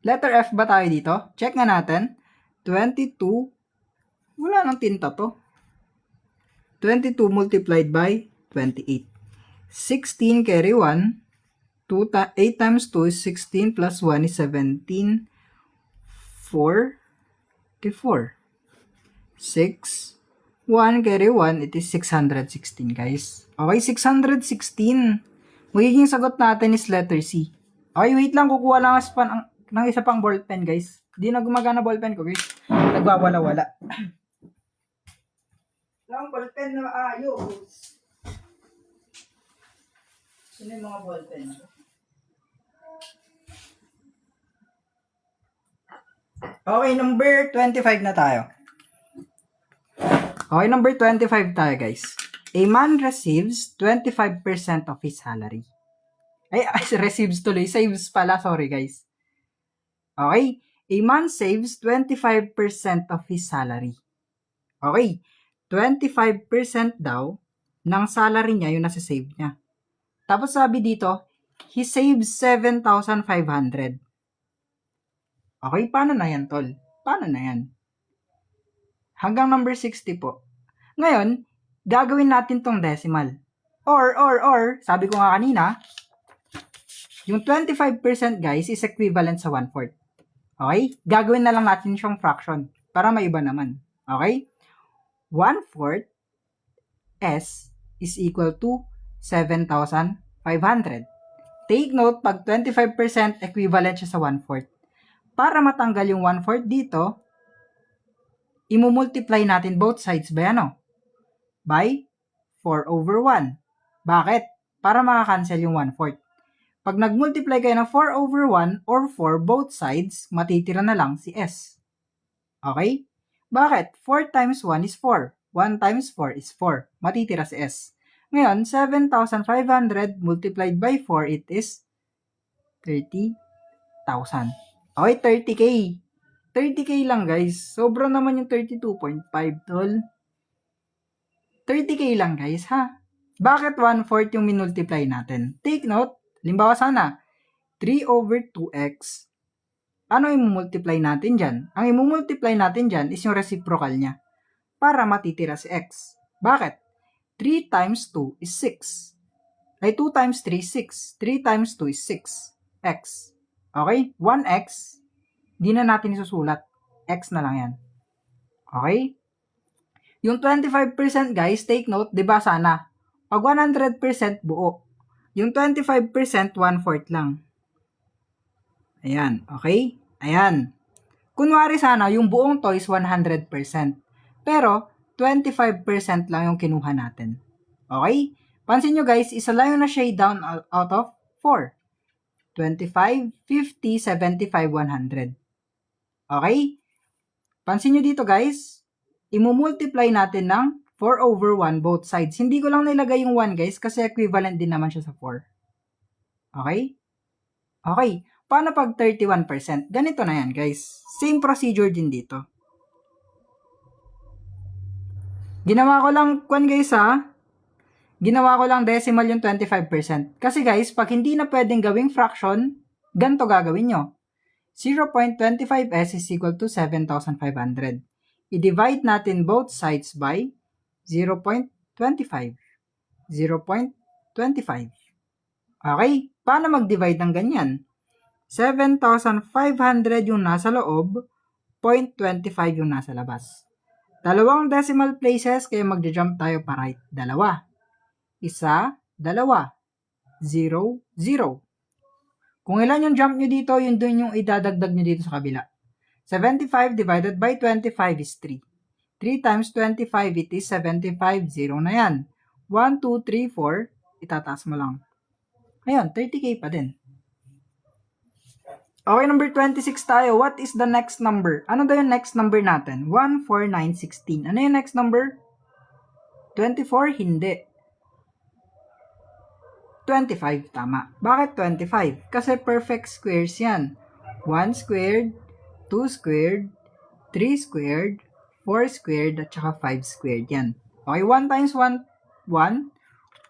[SPEAKER 1] Letter F ba tayo dito? Check nga natin. 22, wala nang tinta to. 22 multiplied by 28. 16 carry 1. 8 times 2 is 16 plus 1 is 17. 44. 6. 1 carry 1, it is 616, guys. Okay, 616. Magiging sagot natin is letter C. Okay, wait lang. Kukuha lang ng isa pang ballpen, guys. Di na gumagana ballpen ko, guys. Nagwawala-wala. Lang ballpen na ayos. Sino yung mga ballpen? Okay, number 25 na tayo. Okay, number 25 tayo, guys. A man receives 25% of his salary. Ay, receives tuloy. Saves pala. Sorry, guys. Okay. A man saves 25% of his salary. Okay. 25% daw ng salary niya yung nasa-save niya. Tapos sabi dito, he saves 7,500. Okay, paano na yan, tol? Paano na yan? Hanggang number 60 po. Ngayon, gagawin natin tong decimal. Or, sabi ko nga kanina, yung 25% guys is equivalent sa 1/4. Okay? Gagawin na lang natin siyang fraction para maiba naman. Okay? 1/4 S is equal to 7,500. Take note, pag 25% equivalent siya sa 1/4. Para matanggal yung 1/4 dito, imumultiply natin both sides by ano? By 4/1. Bakit? Para makakancel yung 1/4. Pag nag-multiply kayo ng 4/1 or 4 both sides, matitira na lang si S. Okay? Bakit? 4 times 1 is 4. 1 times 4 is 4. Matitira si S. Ngayon, 7,500 multiplied by 4, it is 30,000. Okay, 30K. 30K lang, guys. Sobra naman yung 32.5, tol. 30K lang, guys, ha? Bakit 1/4 yung minultiply natin? Take note, limbawa sana, 3/2x. Ano imumultiply natin dyan? Ang imumultiply natin dyan is yung reciprocal niya para matitira si x. Bakit? 3 times 2 is 6. Ay, 2 times 3 is 6. 3 times 2 is 6. X. Okay? 1x, di na natin isusulat. X na lang yan. Okay? Yung 25% guys, take note, di ba sana? Pag 100% buo. Yung 25%, 1/4 lang. Ayan, okay? Ayan. Kunwari sana, yung buong to is 100%. Pero, 25% lang yung kinuha natin. Okay? Pansin nyo guys, isa lang yung na-shade down out of 4. 25, 50, 75, 100. Okay? Pansin nyo dito guys, imumultiply natin ng 4/1 both sides. Hindi ko lang nilagay yung 1 guys kasi equivalent din naman siya sa 4. Okay? Okay. Paano pag 31%? Ganito na yan guys. Same procedure din dito. Ginawa ko lang, guys ha, ginawa ko lang decimal yung 25%. Kasi guys, pag hindi na pwedeng gawing fraction, ganito gagawin nyo. 0.25s is equal to 7,500. I-divide natin both sides by 0.25. 0.25. Okay? Paano mag-divide ng ganyan? 7,500 yung nasa loob, 0.25 yung nasa labas. Dalawang decimal places, kaya magja-jump tayo pa right. Dalawa. Isa, dalawa. 0, 0. Kung ilan yung jump nyo dito, yun dun yung idadagdag nyo dito sa kabila. 75 divided by 25 is 3. 3 times 25, it is 75. 0 na yan. 1, 2, 3, 4. Itataas mo lang. Ayun, 30k pa din. Okay, number 26 tayo. What is the next number? Ano daw yung next number natin? 1, 4, 9, 16. Ano yung next number? 24? Hindi. 25, tama. Bakit 25? Kasi perfect squares yan. 1 squared, 2 squared, 3 squared, 4 squared, at saka 5 squared yan. Okay, 1 times 1, 1.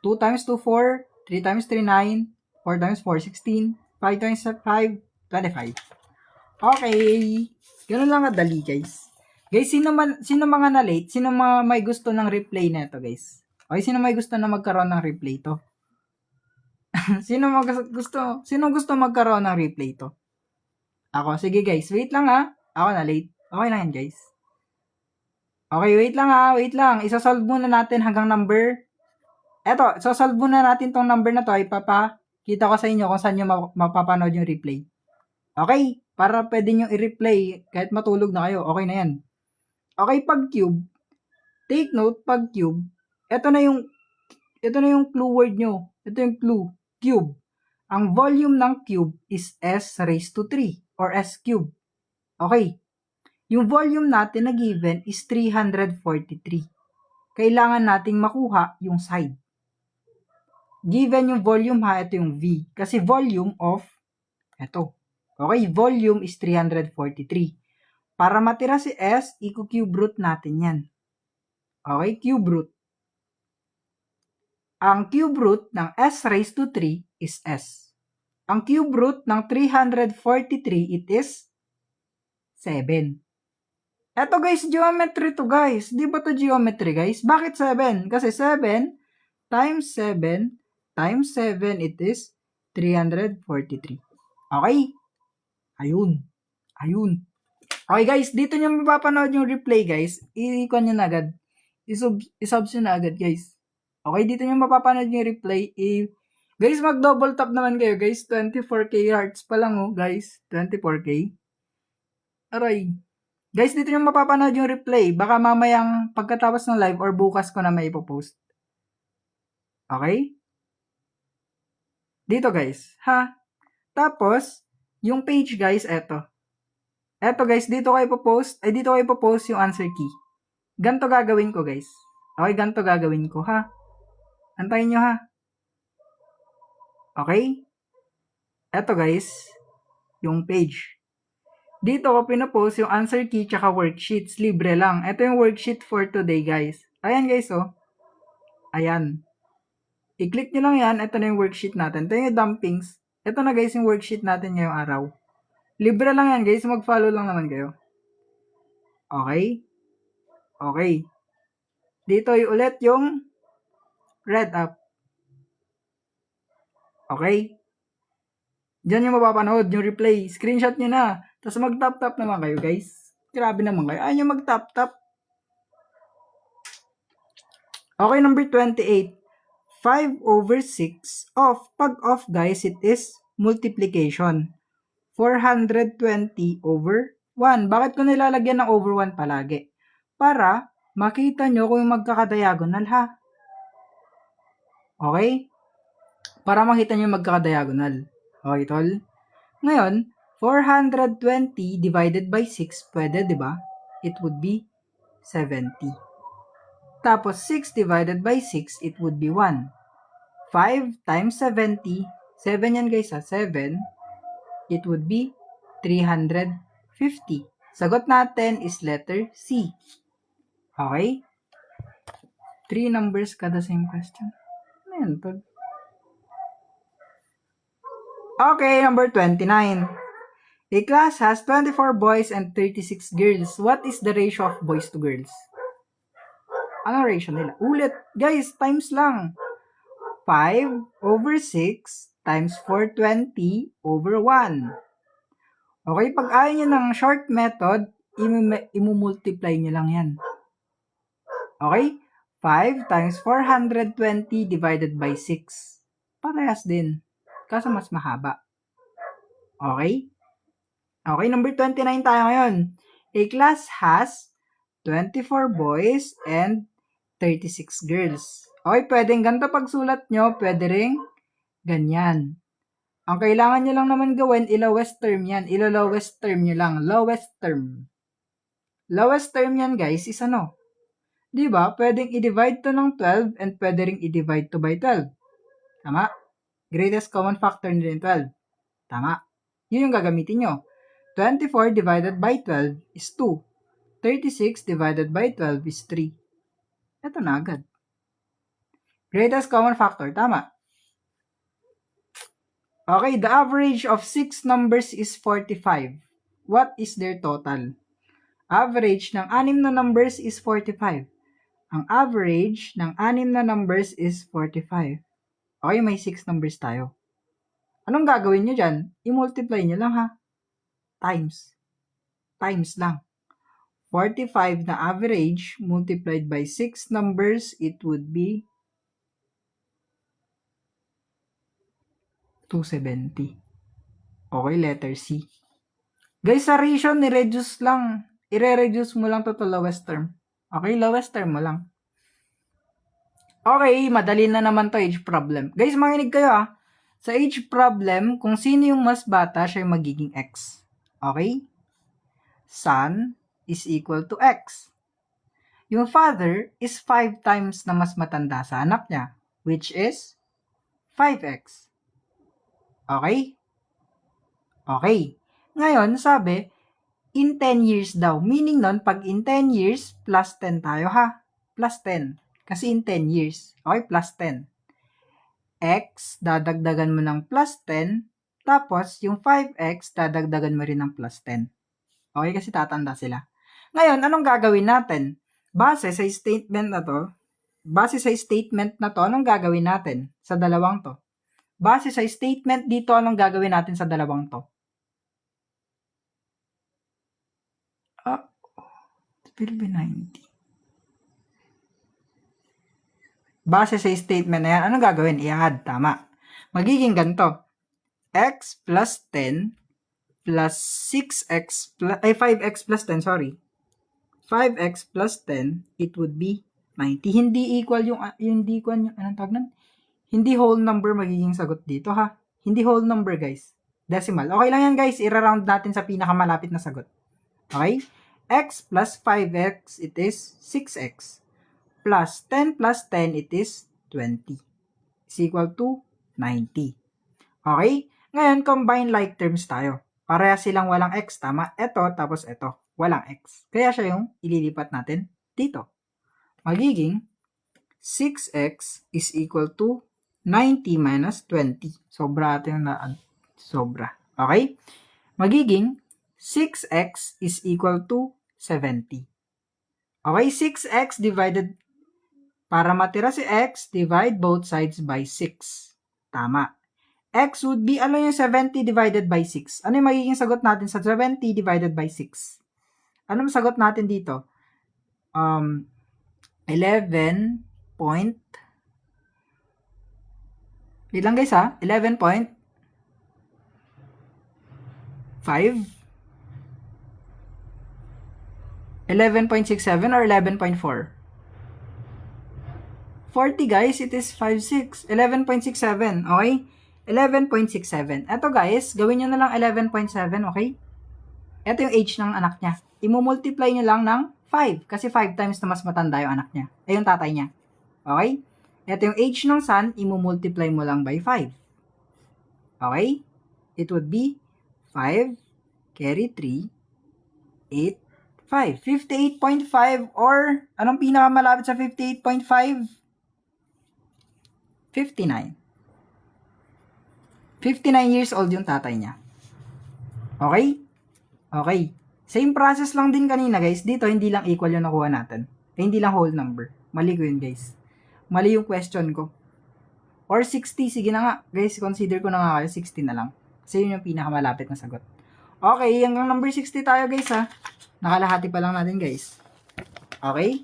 [SPEAKER 1] 2 times 2, 4. 3 times 3, 9. 4 times 4, 16. 5 times 5, 25. Okay. Ganun lang kadali, guys. Guys, sino mga na late? Sino mga may gusto ng replay na ito, guys? Okay, sino may gusto na magkaroon ng replay to? Sino gusto magkaroon ng replay to? Ako. Sige, guys. Wait lang, ha. Ako na late. Okay lang yan, guys. Okay, wait lang, ha. Wait lang. Isasolve muna natin hanggang number. Eto, isasolve muna natin tong number na to. Ipapakita ko sa inyo kung saan nyo mapapanood yung replay. Okay? Para pwede nyo i-replay kahit matulog na kayo. Okay na yan. Okay, pag cube, take note, pag cube, ito na yung clue word nyo. Ito yung clue. Cube. Ang volume ng cube is S raised to 3 or S cube. Okay. Yung volume natin na given is 343. Kailangan nating makuha yung side. Given yung volume ha, ito yung V. Kasi volume of, ito. Okay, volume is 343. Para matira si S, i-cube root natin yan. Okay, cube root. Ang cube root ng S raised to 3 is S. Ang cube root ng 343, it is 7. Eto guys, geometry to guys. Di ba to geometry guys? Bakit 7? Kasi 7 times 7 times 7, it is 343. Okay? Ayun. Okay guys, dito nyo mapapanood yung replay guys. I-icon nyo na agad. I-subs nyo na agad guys. Okay, dito nyo mapapanood yung replay. Guys, mag-double tap naman kayo guys. 24k hearts pa lang oh guys. 24k. Aray. Guys, dito nyo mapapanood yung replay. Baka mamayang pagkatapos ng live or bukas ko na may ipopost. Okay? Dito guys. Ha? Tapos, yung page guys, eto. Eto guys, dito ko ipopost yung answer key. Ganto gagawin ko guys. Okay, ganto gagawin ko ha. Antayin nyo ha. Okay? Eto guys, yung page. Dito ko pinopost yung answer key tsaka worksheets. Libre lang. Ito yung worksheet for today guys. Ayan guys oh. Ayan. I-click nyo lang yan. Ito na yung worksheet natin. Ito yung dumpings. Ito na guys yung worksheet natin ngayong araw. Libre lang yan guys. Mag-follow lang naman kayo. Okay? Okay. Dito ulit yung red up. Okay? Diyan yung mapapanood yung replay. Screenshot nyo na. Tapos mag-tap-tap naman kayo guys. Grabe naman kayo. Ayaw nyo mag-tap-tap. Okay, number 28. 5 over 6 off. Pag off guys, it is multiplication. 420 over 1. Bakit ko nilalagyan ng over 1 palagi? Para makita nyo kung yung magkakadiagonal ha. Okay? Para makita nyo yung magkakadiagonal. Okay, tol? Ngayon, 420 divided by 6, pwede, di ba? It would be 70. Tapos, 6 divided by 6, it would be 1. 5 times 70, 7 yan guys ha, 7, it would be 350. Sagot natin is letter C. Okay? 3 numbers kada same question. Ano yan? Okay, number 29. A class has 24 boys and 36 girls. What is the ratio of boys to girls? Ano ratio nila? Ulit. Guys, times lang. 5/6 times 420 over 1. Okay, pag ayaw nyo ng short method, imu-multiply nyo lang yan. Okay? 5 times 420 divided by 6. Parehas din. Kaso mas mahaba. Okay? Okay, number 29 tayo ngayon. A class has 24 boys and 36 girls. Okay, pwedeng ganito pagsulat nyo, pwede ring ganyan. Ang kailangan nyo lang naman gawin, ilowest term yan. Ilo-lowest term nyo lang. Lowest term. Lowest term yan, guys, is ano? Diba? Pwedeng i-divide to ng 12 and pwede ring i-divide to by 12. Tama? Greatest common factor nila yung 12. Tama? Yun yung gagamitin nyo. 24 divided by 12 is 2. 36 divided by 12 is 3. Ito na agad. Greatest common factor. Tama? Okay, the average of 6 numbers is 45. What is their total? Average ng 6 na numbers is 45. Ang average ng 6 na numbers is 45. Okay, may 6 numbers tayo. Anong gagawin nyo dyan? I-multiply nyo lang ha. Times. Times lang. 45 na average multiplied by 6 numbers, it would be 270. Okay, letter C. Guys, sa ratio, ni-reduce lang. I-reduce mo lang to lowest term. Okay, lowest term mo lang. Okay, madali na naman to age problem. Guys, makinig kayo ah. Sa age problem, kung sino yung mas bata, siya yung magiging X. Okay? Son is equal to X. Yung father is 5 times na mas matanda sa anak niya, which is 5X. Okay? Okay. Ngayon, sabi, in 10 years daw. Meaning nun, pag in 10 years, plus 10 tayo ha. Plus 10. Kasi in 10 years. Okay, plus 10. X, dadagdagan mo ng plus 10. Tapos, yung 5X, dadagdagan mo rin ng plus 10. Okay, kasi tatanda sila. Ngayon, anong gagawin natin? Base sa statement na to, anong gagawin natin sa dalawang to? Base sa statement dito, anong gagawin natin sa dalawang to? It will be 90. Base sa statement na yan, anong gagawin? I-add, tama. Magiging ganito. X plus 10 plus 6x plus, 5x plus 10, sorry. 5x plus 10, it would be 90. Hindi equal yung anong tawag nun? Hindi whole number magiging sagot dito ha. Hindi whole number guys. Decimal. Okay lang yan guys. I-round natin sa pinakamalapit na sagot. Okay? X plus 5x, it is 6x. Plus 10 plus 10, it is 20. Is equal to 90. Okay? Ngayon, combine like terms tayo. Pareha silang walang x, tama? Ito, tapos ito. Walang x. Kaya siya yung ililipat natin dito. Magiging 6x is equal to 90 minus 20. Sobra ito yung sobra. Okay? Magiging 6x is equal to 70. Okay? 6x divided, para matira si x, divide both sides by 6. Tama. X would be, ano yung 70 divided by 6? Ano yung magiging sagot natin sa 70 divided by 6? Ano yung sagot natin dito? 11 point, ilang guys ha? 11.5? 11.67 or 11.4? 40 guys, it is 56. 11.67, okay? 11.67. Ito guys, gawin nyo na lang 11.7, okay? Ito yung age ng anak niya. I-multiply nyo lang ng 5. Kasi 5 times na mas matanda yung anak niya. Ay, yung tatay niya. Okay? Ito yung age ng son, i-multiply mo lang by 5. Okay? It would be 5, carry 3, 8, 5. 58.5 or anong pinakamalapit sa 58.5? 59. 59 years old yung tatay niya. Okay? Okay. Same process lang din kanina guys. Dito, hindi lang equal yung nakuha natin. Hindi lang whole number. Mali ko yun guys. Mali yung question ko. Or 60, sige na nga. Guys, consider ko na nga kayo, 60 na lang. Kasi yun yung pinakamalapit na sagot. Okay, hanggang number 60 tayo guys ha. Nakalahati pa lang natin guys. Okay?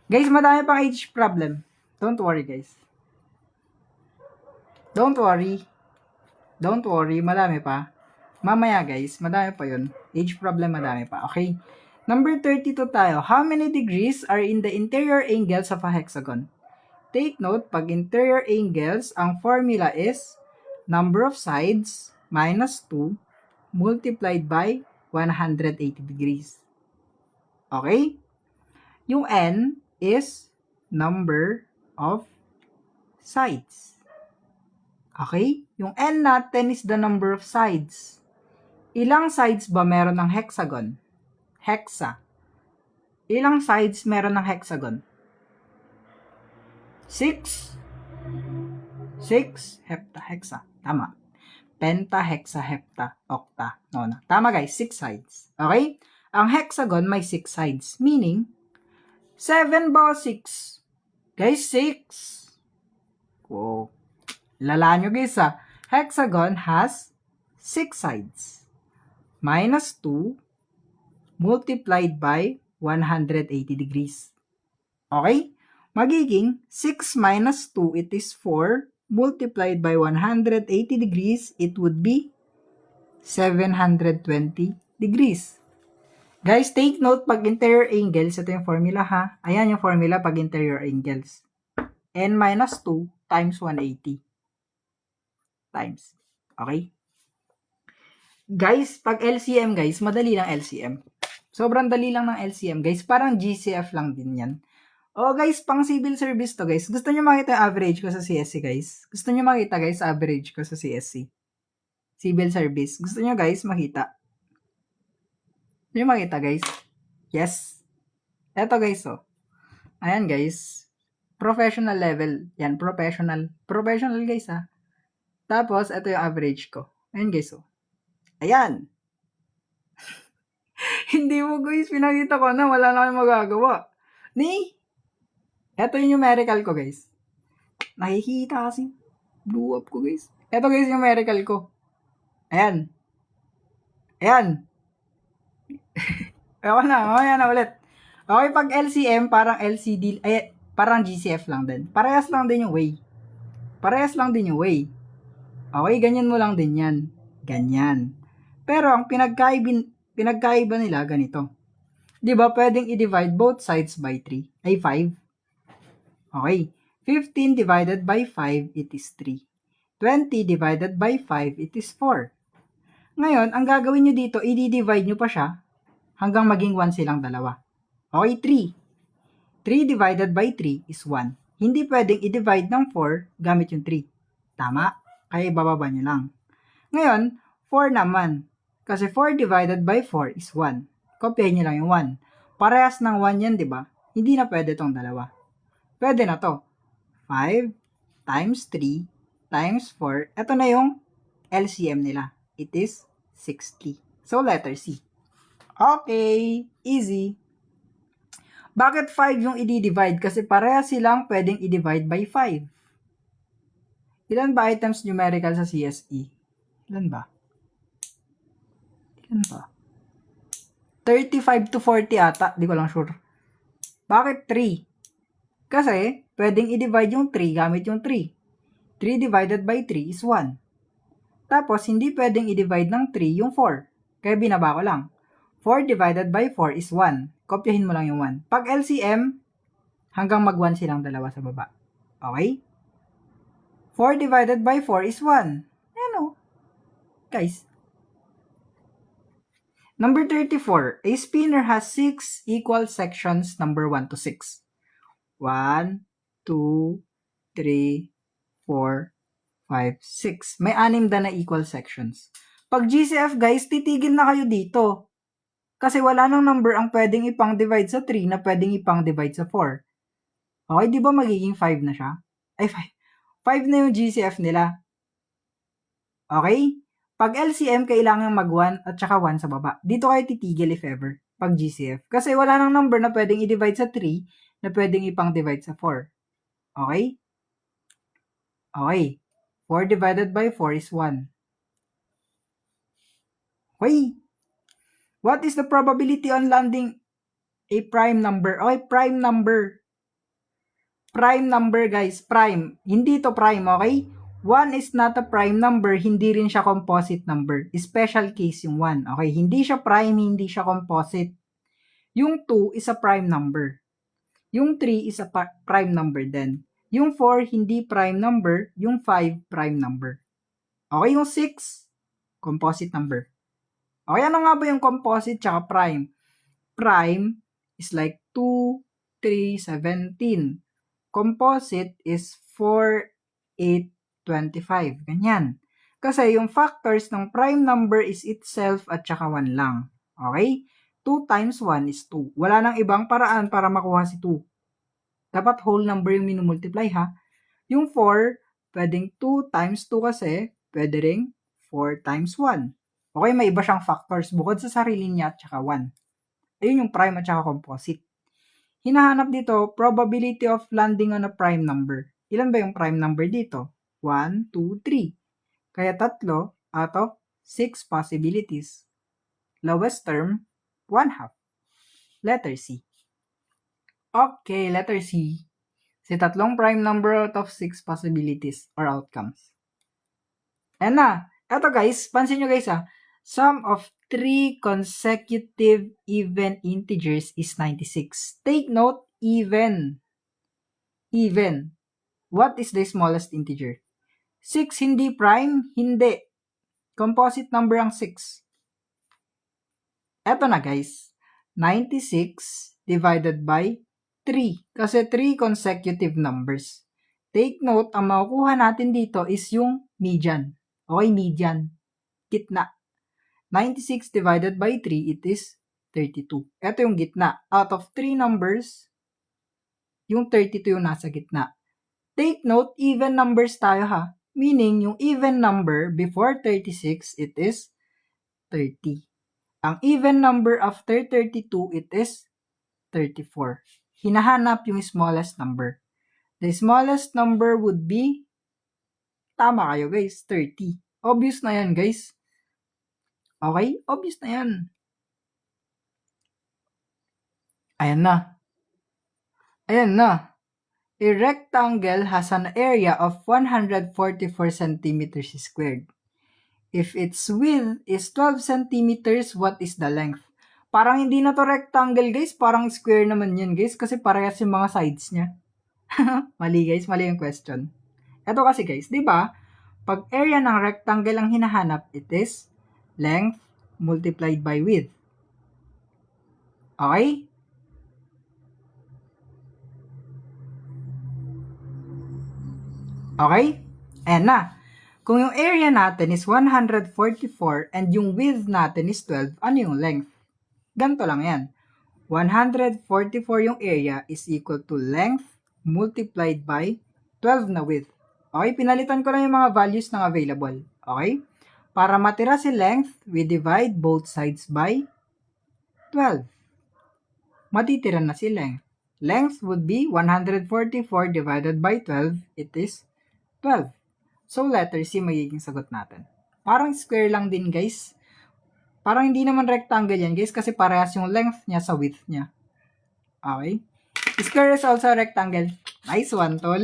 [SPEAKER 1] Guys, madami pang age problem. Don't worry guys. Don't worry. Don't worry, madami pa. Mamaya guys, madami pa yun. Age problem, madami pa. Okay? Number 32 tayo. How many degrees are in the interior angles of a hexagon? Take note, pag interior angles, ang formula is number of sides minus 2 multiplied by 180 degrees. Okay? Yung n is number of sides. Okay? Yung n natin is the number of sides. Ilang sides ba meron ng hexagon? Hexa. Ilang sides meron ng hexagon? 6. 6, hepta, hexa. Tama. Penta, hexa, hepta, octa, nona. Tama guys, 6 sides. Okay? Ang hexagon may 6 sides. Meaning, 7 ba 6? Guys, 6. Oh, lala nyo guys ha. Hexagon has 6 sides. Minus 2 multiplied by 180 degrees. Okay? Magiging 6 minus 2, it is 4, multiplied by 180 degrees, it would be 720 degrees. Guys, take note, pag interior angles, ito yung formula ha. Ayan yung formula pag interior angles. N minus 2 times 180. Times. Okay? Guys, pag LCM guys, madali lang LCM. Sobrang dali lang ng LCM guys. Parang GCF lang din yan. Oh guys, pang civil service to guys. Gusto nyo makita yung average ko sa CSC guys? Gusto nyo makita guys average ko sa CSC? Civil service. Gusto nyo guys makita? Gusto nyo makita guys? Yes. Eto guys oh. Ayan guys. Professional level. Yan, professional. Professional guys ha. Tapos, eto yung average ko. Ayan guys oh. Ayan. Hindi mo guys, pinakita ko na wala na kayong magagawa. Eto yung numerical ko guys. Nakikita kasi. Blew up ko guys. Eto guys yung numerical ko. Ayan. Ayan. Ewan na, mamaya na ulit. Okay, pag LCM, parang LCD, parang GCF lang din. Parehas lang din yung way. Parehas lang din yung way. Okay, ganyan mo lang din yan. Ganyan. Pero ang pinagkaiba nila ganito. 'Di ba pwedeng i-divide both sides by 3? Ay 5. Okay. 15 divided by 5, it is 3. 20 divided by 5, it is 4. Ngayon, ang gagawin nyo dito, i-divide nyo pa siya hanggang maging 1 silang dalawa. Okay, 3. 3 divided by 3 is 1. Hindi pwedeng i-divide ng 4 gamit yung 3. Tama? Kaya ibababa nyo lang. Ngayon, 4 naman. Kasi 4 divided by 4 is 1. Kopyahin nyo lang yung 1. Parehas ng 1 yan, di ba? Hindi na pwede tong dalawa. Pwede na to. 5 times 3 times 4. Ito na yung LCM nila. It is 60. So, letter C. Okay. Easy. Bakit 5 yung i-divide? Kasi parehas silang pwedeng i-divide by 5. Ilan ba items numerical sa CSE? Ilan ba? 35 to 40 ata. Di ko lang sure. Bakit 3? Kasi, pwedeng i-divide yung 3 gamit yung 3. 3 divided by 3 is 1. Tapos, hindi pwedeng i-divide ng 3 yung 4. Kaya binaba ko lang. 4 divided by 4 is 1. Kopyahin mo lang yung 1. Pag LCM, hanggang mag-1 silang dalawa sa baba. Okay? 4 divided by 4 is 1. Ano? Guys. Number 34. A spinner has 6 equal sections number 1 to 6. 1, 2, 3, 4, 5, 6. May 6 na equal sections. Pag GCF guys, titigil na kayo dito. Kasi wala nang number ang pwedeng ipang-divide sa 3 na pwedeng ipang-divide sa 4. Okay, di ba magiging 5 na siya? Ay, 5. 5 na yung GCF nila. Okay? Pag LCM, kailangan mag 1 at saka 1 sa baba. Dito kayo titigil if ever, pag GCF. Kasi wala nang number na pwedeng i-divide sa 3 na pwedeng ipang-divide sa 4. Okay? Okay. 4 divided by 4 is 1. Okay. What is the probability on landing a prime number? Okay, prime number. Prime number, guys. Prime. Hindi to prime, okay? 1 is not a prime number, hindi rin siya composite number. Special case yung 1. Okay, hindi siya prime, hindi siya composite. Yung 2 is a prime number. Yung 3 is a prime number din. Yung 4, hindi prime number. Yung 5, prime number. Okay, yung 6, composite number. Okay, ano nga ba yung composite tsaka prime? Prime is like 2, 3, 17. Composite is 4, 8, 25. Ganyan. Kasi yung factors ng prime number is itself at saka 1 lang. Okay? 2 times 1 is 2. Wala nang ibang paraan para makuha si 2. Dapat whole number yung minumultiply ha. Yung 4, pwedeng 2 times 2 kasi, pwede ring 4 times 1. Okay, may iba siyang factors bukod sa sarili niya at saka 1. Ayun yung prime at saka composite. Hinahanap dito, probability of landing on a prime number. Ilan ba yung prime number dito? 1, 2, 3. Kaya 3 out of 6 possibilities. Lowest term, 1/2. Letter C. Okay, letter C. Si tatlong prime number out of 6 possibilities or outcomes. Ayan na. Eto guys, pansin nyo guys sum of 3 consecutive even integers is 96. Take note, even. Even. What is the smallest integer? 6 hindi prime? Hindi. Composite number ang 6. Eto na guys. 96 divided by 3. Kasi 3 consecutive numbers. Take note, ang makukuha natin dito is yung median. Okay, median. Gitna. 96 divided by 3, it is 32. Ito yung gitna. Out of 3 numbers, yung 32 yung nasa gitna. Take note, even numbers tayo ha. Meaning, yung even number before 36, it is 30. Ang even number after 32, it is 34. Hinahanap yung smallest number. The smallest number would be, tama kayo guys, 30. Obvious na yan guys. Okay? Obvious na yan. Ayan na. Ayan na. A rectangle has an area of 144 centimeters squared. If its width is 12 centimeters, what is the length? Parang hindi na to rectangle guys, parang square naman yan guys kasi parehas yung mga sides niya. Mali guys, mali yung question. Ito kasi guys, di ba? Pag area ng rectangle ang hinahanap, it is length multiplied by width. Okay? Okay? Ayan na. Kung yung area natin is 144 and yung width natin is 12, ano yung length? Ganito lang yan. 144 yung area is equal to length multiplied by 12 na width. Okay? Pinalitan ko lang yung mga values ng available. Okay? Para matira si length, we divide both sides by 12. Matitira na si length. Length would be 144 divided by 12. It is 12. So, letter C magiging sagot natin. Parang square lang din, guys. Parang hindi naman rectangle yan, guys, kasi parehas yung length niya sa width niya. Okay? Square is also a rectangle. Nice one, tol.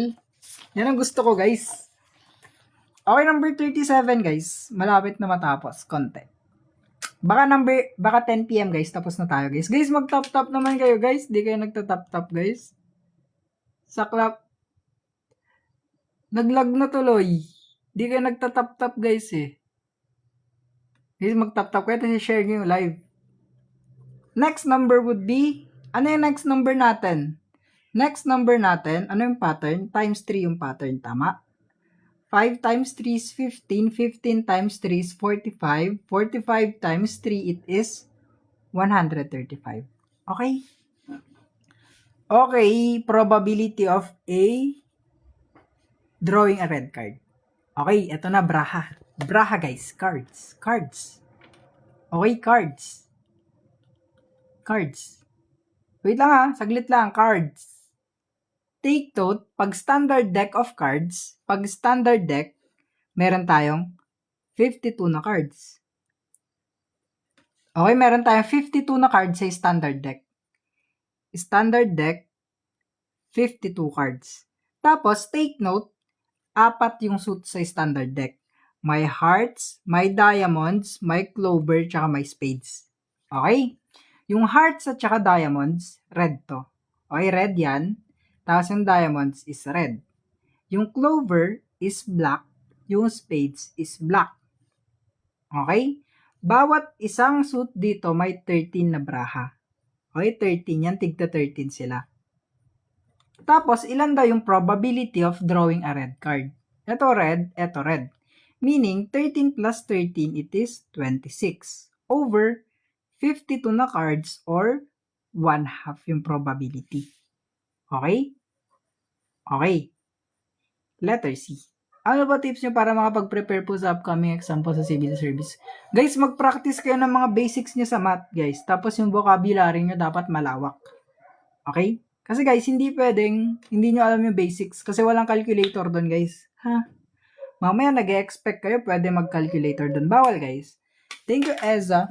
[SPEAKER 1] Yan ang gusto ko, guys. Okay, number 37, guys. Malapit na matapos. Konti. Baka 10 PM, guys. Tapos na tayo, guys. Guys, mag-top-top naman kayo, guys. Di kayo nagta-top-top, guys. Saklap. Naglag na tuloy. Di kayo nagta-top-top, guys, eh. Guys, mag-top-top kayo. Tapos share nyo yung live. Next number would be, ano yung next number natin? Next number natin, ano yung pattern? Times 3 yung pattern, tama? 5 times 3 is 15. 15 times 3 is 45. 45 times 3, it is 135. Okay? Okay, probability of A drawing a red card. Okay, eto na, braha. Braha guys, cards. Cards. Okay, cards. Cards. Wait lang ha, saglit lang, cards. Take note, pag standard deck of cards, pag standard deck, meron tayong 52 na cards. Okay, meron tayong 52 na cards sa standard deck. Standard deck, 52 cards. Tapos, take note, 4 yung suit sa standard deck. May hearts, may diamonds, may clover, tsaka may spades. Okay? Yung hearts at tsaka diamonds, red to. Okay, red yan. Tapos yung diamonds is red. Yung clover is black. Yung spades is black. Okay? Bawat isang suit dito may 13 na braha. Okay, 13 yan. Tigta 13 sila. Tapos, ilan daw yung probability of drawing a red card? Ito red, ito red. Meaning, 13 plus 13, it is 26. Over 52 na cards or 1/2 yung probability. Okay? Okay. Letter C. Ano ba tips nyo para makapag-prepare po sa upcoming exam po sa civil service? Guys, mag-practice kayo ng mga basics nyo sa math, guys. Tapos yung vocabulary nyo dapat malawak. Okay? Kasi guys, hindi pwedeng, hindi nyo alam yung basics kasi walang calculator doon, guys. Ha? Mamaya nag-expect kayo, pwede mag-calculator doon. Bawal, guys. Thank you, Eza.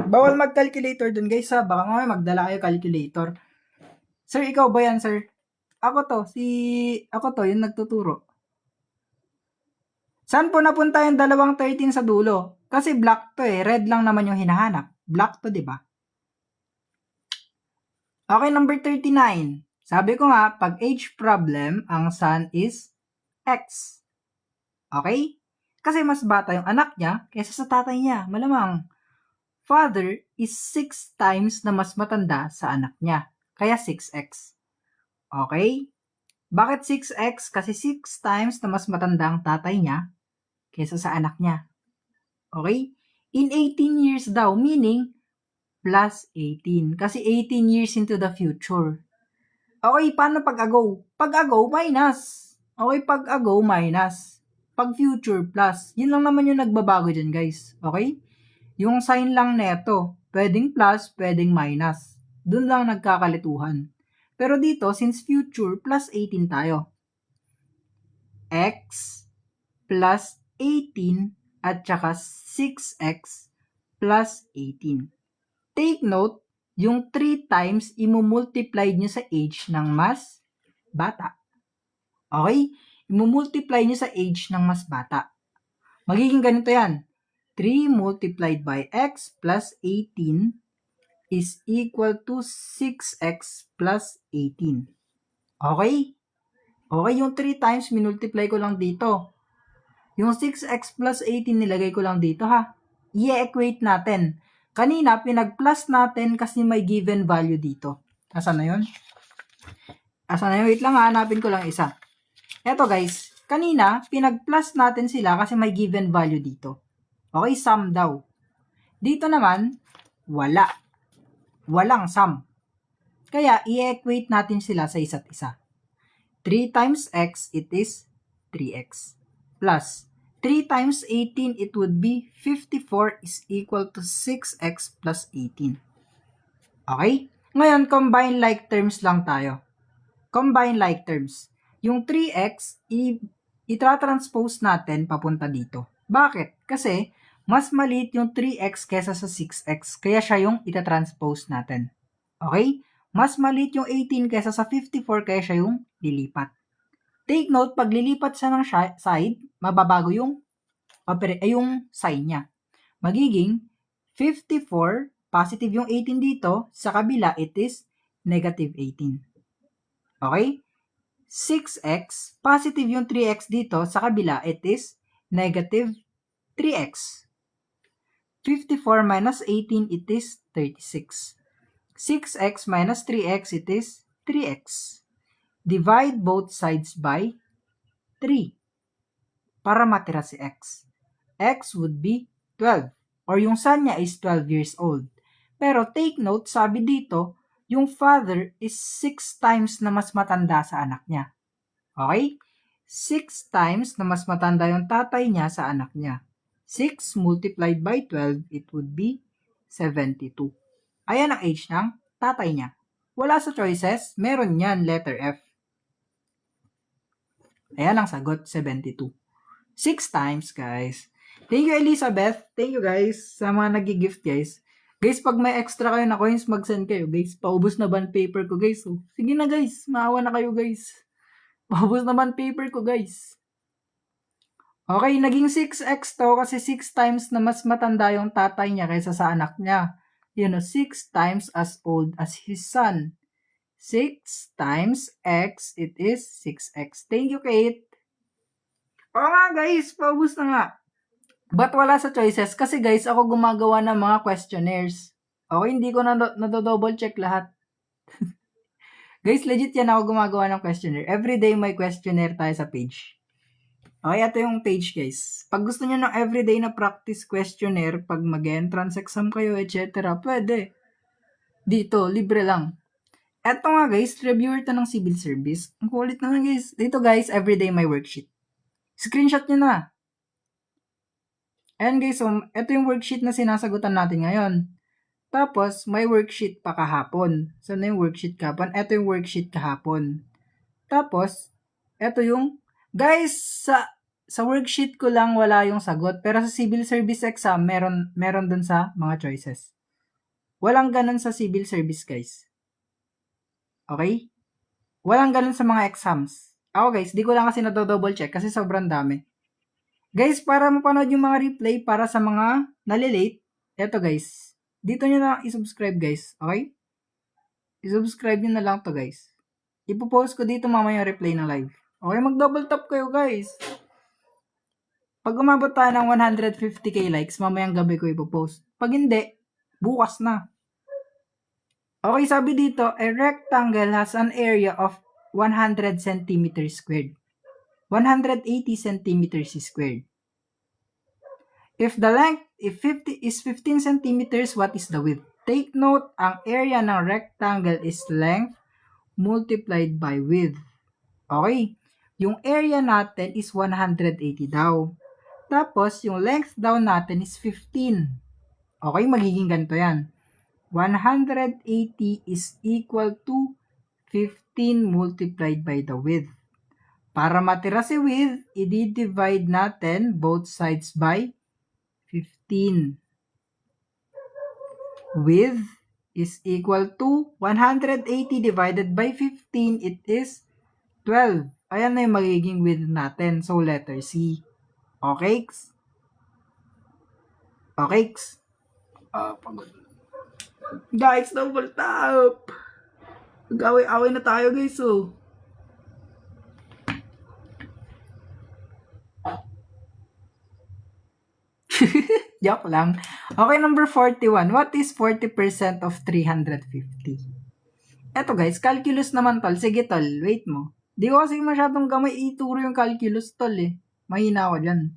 [SPEAKER 1] Bawal mag-calculator doon, guys, ha? Baka mamaya magdala kayo calculator. Sir, ikaw ba yan, sir? Ako to, yung nagtuturo. Saan po napunta yung dalawang 13 sa dulo? Kasi black to eh. Red lang naman yung hinahanap. Black to, di ba? Okay, number 39. Sabi ko nga, pag age problem, ang son is X. Okay? Kasi mas bata yung anak niya kaysa sa tatay niya. Malamang. Father is 6 times na mas matanda sa anak niya. Kaya 6X. Okay? Bakit 6X? Kasi 6 times na mas matanda ang tatay niya kaysa sa anak niya. Okay? In 18 years daw, meaning plus 18. Kasi 18 years into the future. Okay, paano pag-ago? Pag-ago, minus. Okay, pag-ago, minus. Pag future, plus. Yun lang naman yung nagbabago dyan, guys. Okay? Yung sign lang neto. Pwedeng plus, pwedeng minus. Doon lang nagkakalituhan. Pero dito, since future, plus 18 tayo. X plus 18 at saka 6X plus 18. Take note, yung 3 times imumultiply nyo sa age ng mas bata. Okay? Imumultiply nyo sa age ng mas bata. Magiging ganito yan. 3 multiplied by x plus 18 is equal to 6x plus 18. Okay? Okay, yung 3 times minultiply ko lang dito. Yung 6x plus 18 nilagay ko lang dito ha. I-equate natin. Kanina, pinag-plus natin kasi may given value dito. Asan na yun? Asan na yun? Wait lang, hanapin ko lang isa. Eto guys, kanina, pinag-plus natin sila kasi may given value dito. Okay, sum daw. Dito naman, wala. Walang sum. Kaya, i-equate natin sila sa isa't isa. 3 times x, it is 3x. Plus, 3 times 18, it would be 54 is equal to 6x plus 18. Okay? Ngayon, combine like terms lang tayo. Combine like terms. Yung 3x, itra-transpose natin papunta dito. Bakit? Kasi, mas maliit yung 3x kesa sa 6x. Kaya siya yung ita-transpose natin. Okay? Mas maliit yung 18 kesa sa 54, kaya siya yung lilipat. Take note, pag lilipat siya ng side, mababago yung sign niya. Magiging 54, positive yung 18 dito, sa kabila it is negative 18. Okay? 6x, positive yung 3x dito, sa kabila it is negative 3x. 54 minus 18, it is 36. 6x minus 3x, it is 3x. Divide both sides by 3 para matira si x. X would be 12 or yung son niya is 12 years old. Pero take note, sabi dito, yung father is 6 times na mas matanda sa anak niya. Okay? 6 times na mas matanda yung tatay niya sa anak niya. 6 multiplied by 12, it would be 72. Ayan ang age ng tatay niya. Wala sa choices, meron yan, letter F. Ayan ang sagot, 72. 6 times, guys. Thank you, Elizabeth. Thank you, guys, sa mga nag-gift, guys. Guys, pag may extra kayo na coins, mag-send kayo, guys. Paubos na bond paper ko, guys. Oh. Sige na, guys. Maawa na kayo, guys. Paubos na bond paper ko, guys. Okay, naging 6x to kasi 6 times na mas matanda yung tatay niya kaysa sa anak niya. 6 times as old as his son. 6 times x, it is 6x. Thank you, Kate. Oo nga, guys, paubos na nga. But wala sa choices kasi, guys, ako gumagawa ng mga questionnaires. Okay, hindi ko na-double check lahat. Guys, legit yan ako gumagawa ng questionnaire. Everyday may questionnaire tayo sa page. Okay, ito yung page, guys. Pag gusto nyo ng everyday na practice questionnaire, pag mag-entrance exam kayo, etc., pwede. Dito, libre lang. Ito nga, guys, reviewer to ng civil service. Ang kulit naman, guys. Dito, guys, everyday may worksheet. Screenshot nyo na. Ayan, guys, so, ito yung worksheet na sinasagutan natin ngayon. Tapos, may worksheet pa kahapon. So, na yung worksheet kahapon? Ito yung worksheet kahapon. Tapos, ito yung, guys, sa worksheet ko lang wala yung sagot. Pero sa civil service exam, meron dun sa mga choices. Walang ganun sa civil service, guys. Okay? Walang ganun sa mga exams. Ako, guys, di ko lang kasi na-double check kasi sobrang dami. Guys, para mapanood yung mga replay para sa mga nalilate, eto, guys. Dito nyo na i-subscribe, guys. Okay? I-subscribe nyo na lang to, guys. Ipopost ko dito mamaya yung replay ng live. Okay, mag-double tap kayo, guys. Pag umabot tayo ng 150k likes, mamayang gabi ko ipopost. Pag hindi, bukas na. Okay, sabi dito, a rectangle has an area of 100 cm squared. 180 cm squared. If the length is 15 cm, what is the width? Take note, ang area ng rectangle is length multiplied by width. Okay, yung area natin is 180 daw. Tapos, yung length daw natin is 15. Okay, magiging ganito yan. 180 is equal to 15 multiplied by the width. Para matira si width, i-divide natin both sides by 15. Width is equal to 180 divided by 15, it is 12. Ayan na yung magiging width natin. So, letter C. Okay? Okay? Pagod. Guys, double tap! Mag-away-away na tayo, guys, oh. Joke lang. Okay, number 41. What is 40% of 350? Eto, guys, calculus naman, tol. Sige, tol, wait mo. Di ko kasi masyadong gamay ituro yung calculus, tol, eh. Mahina ako dyan.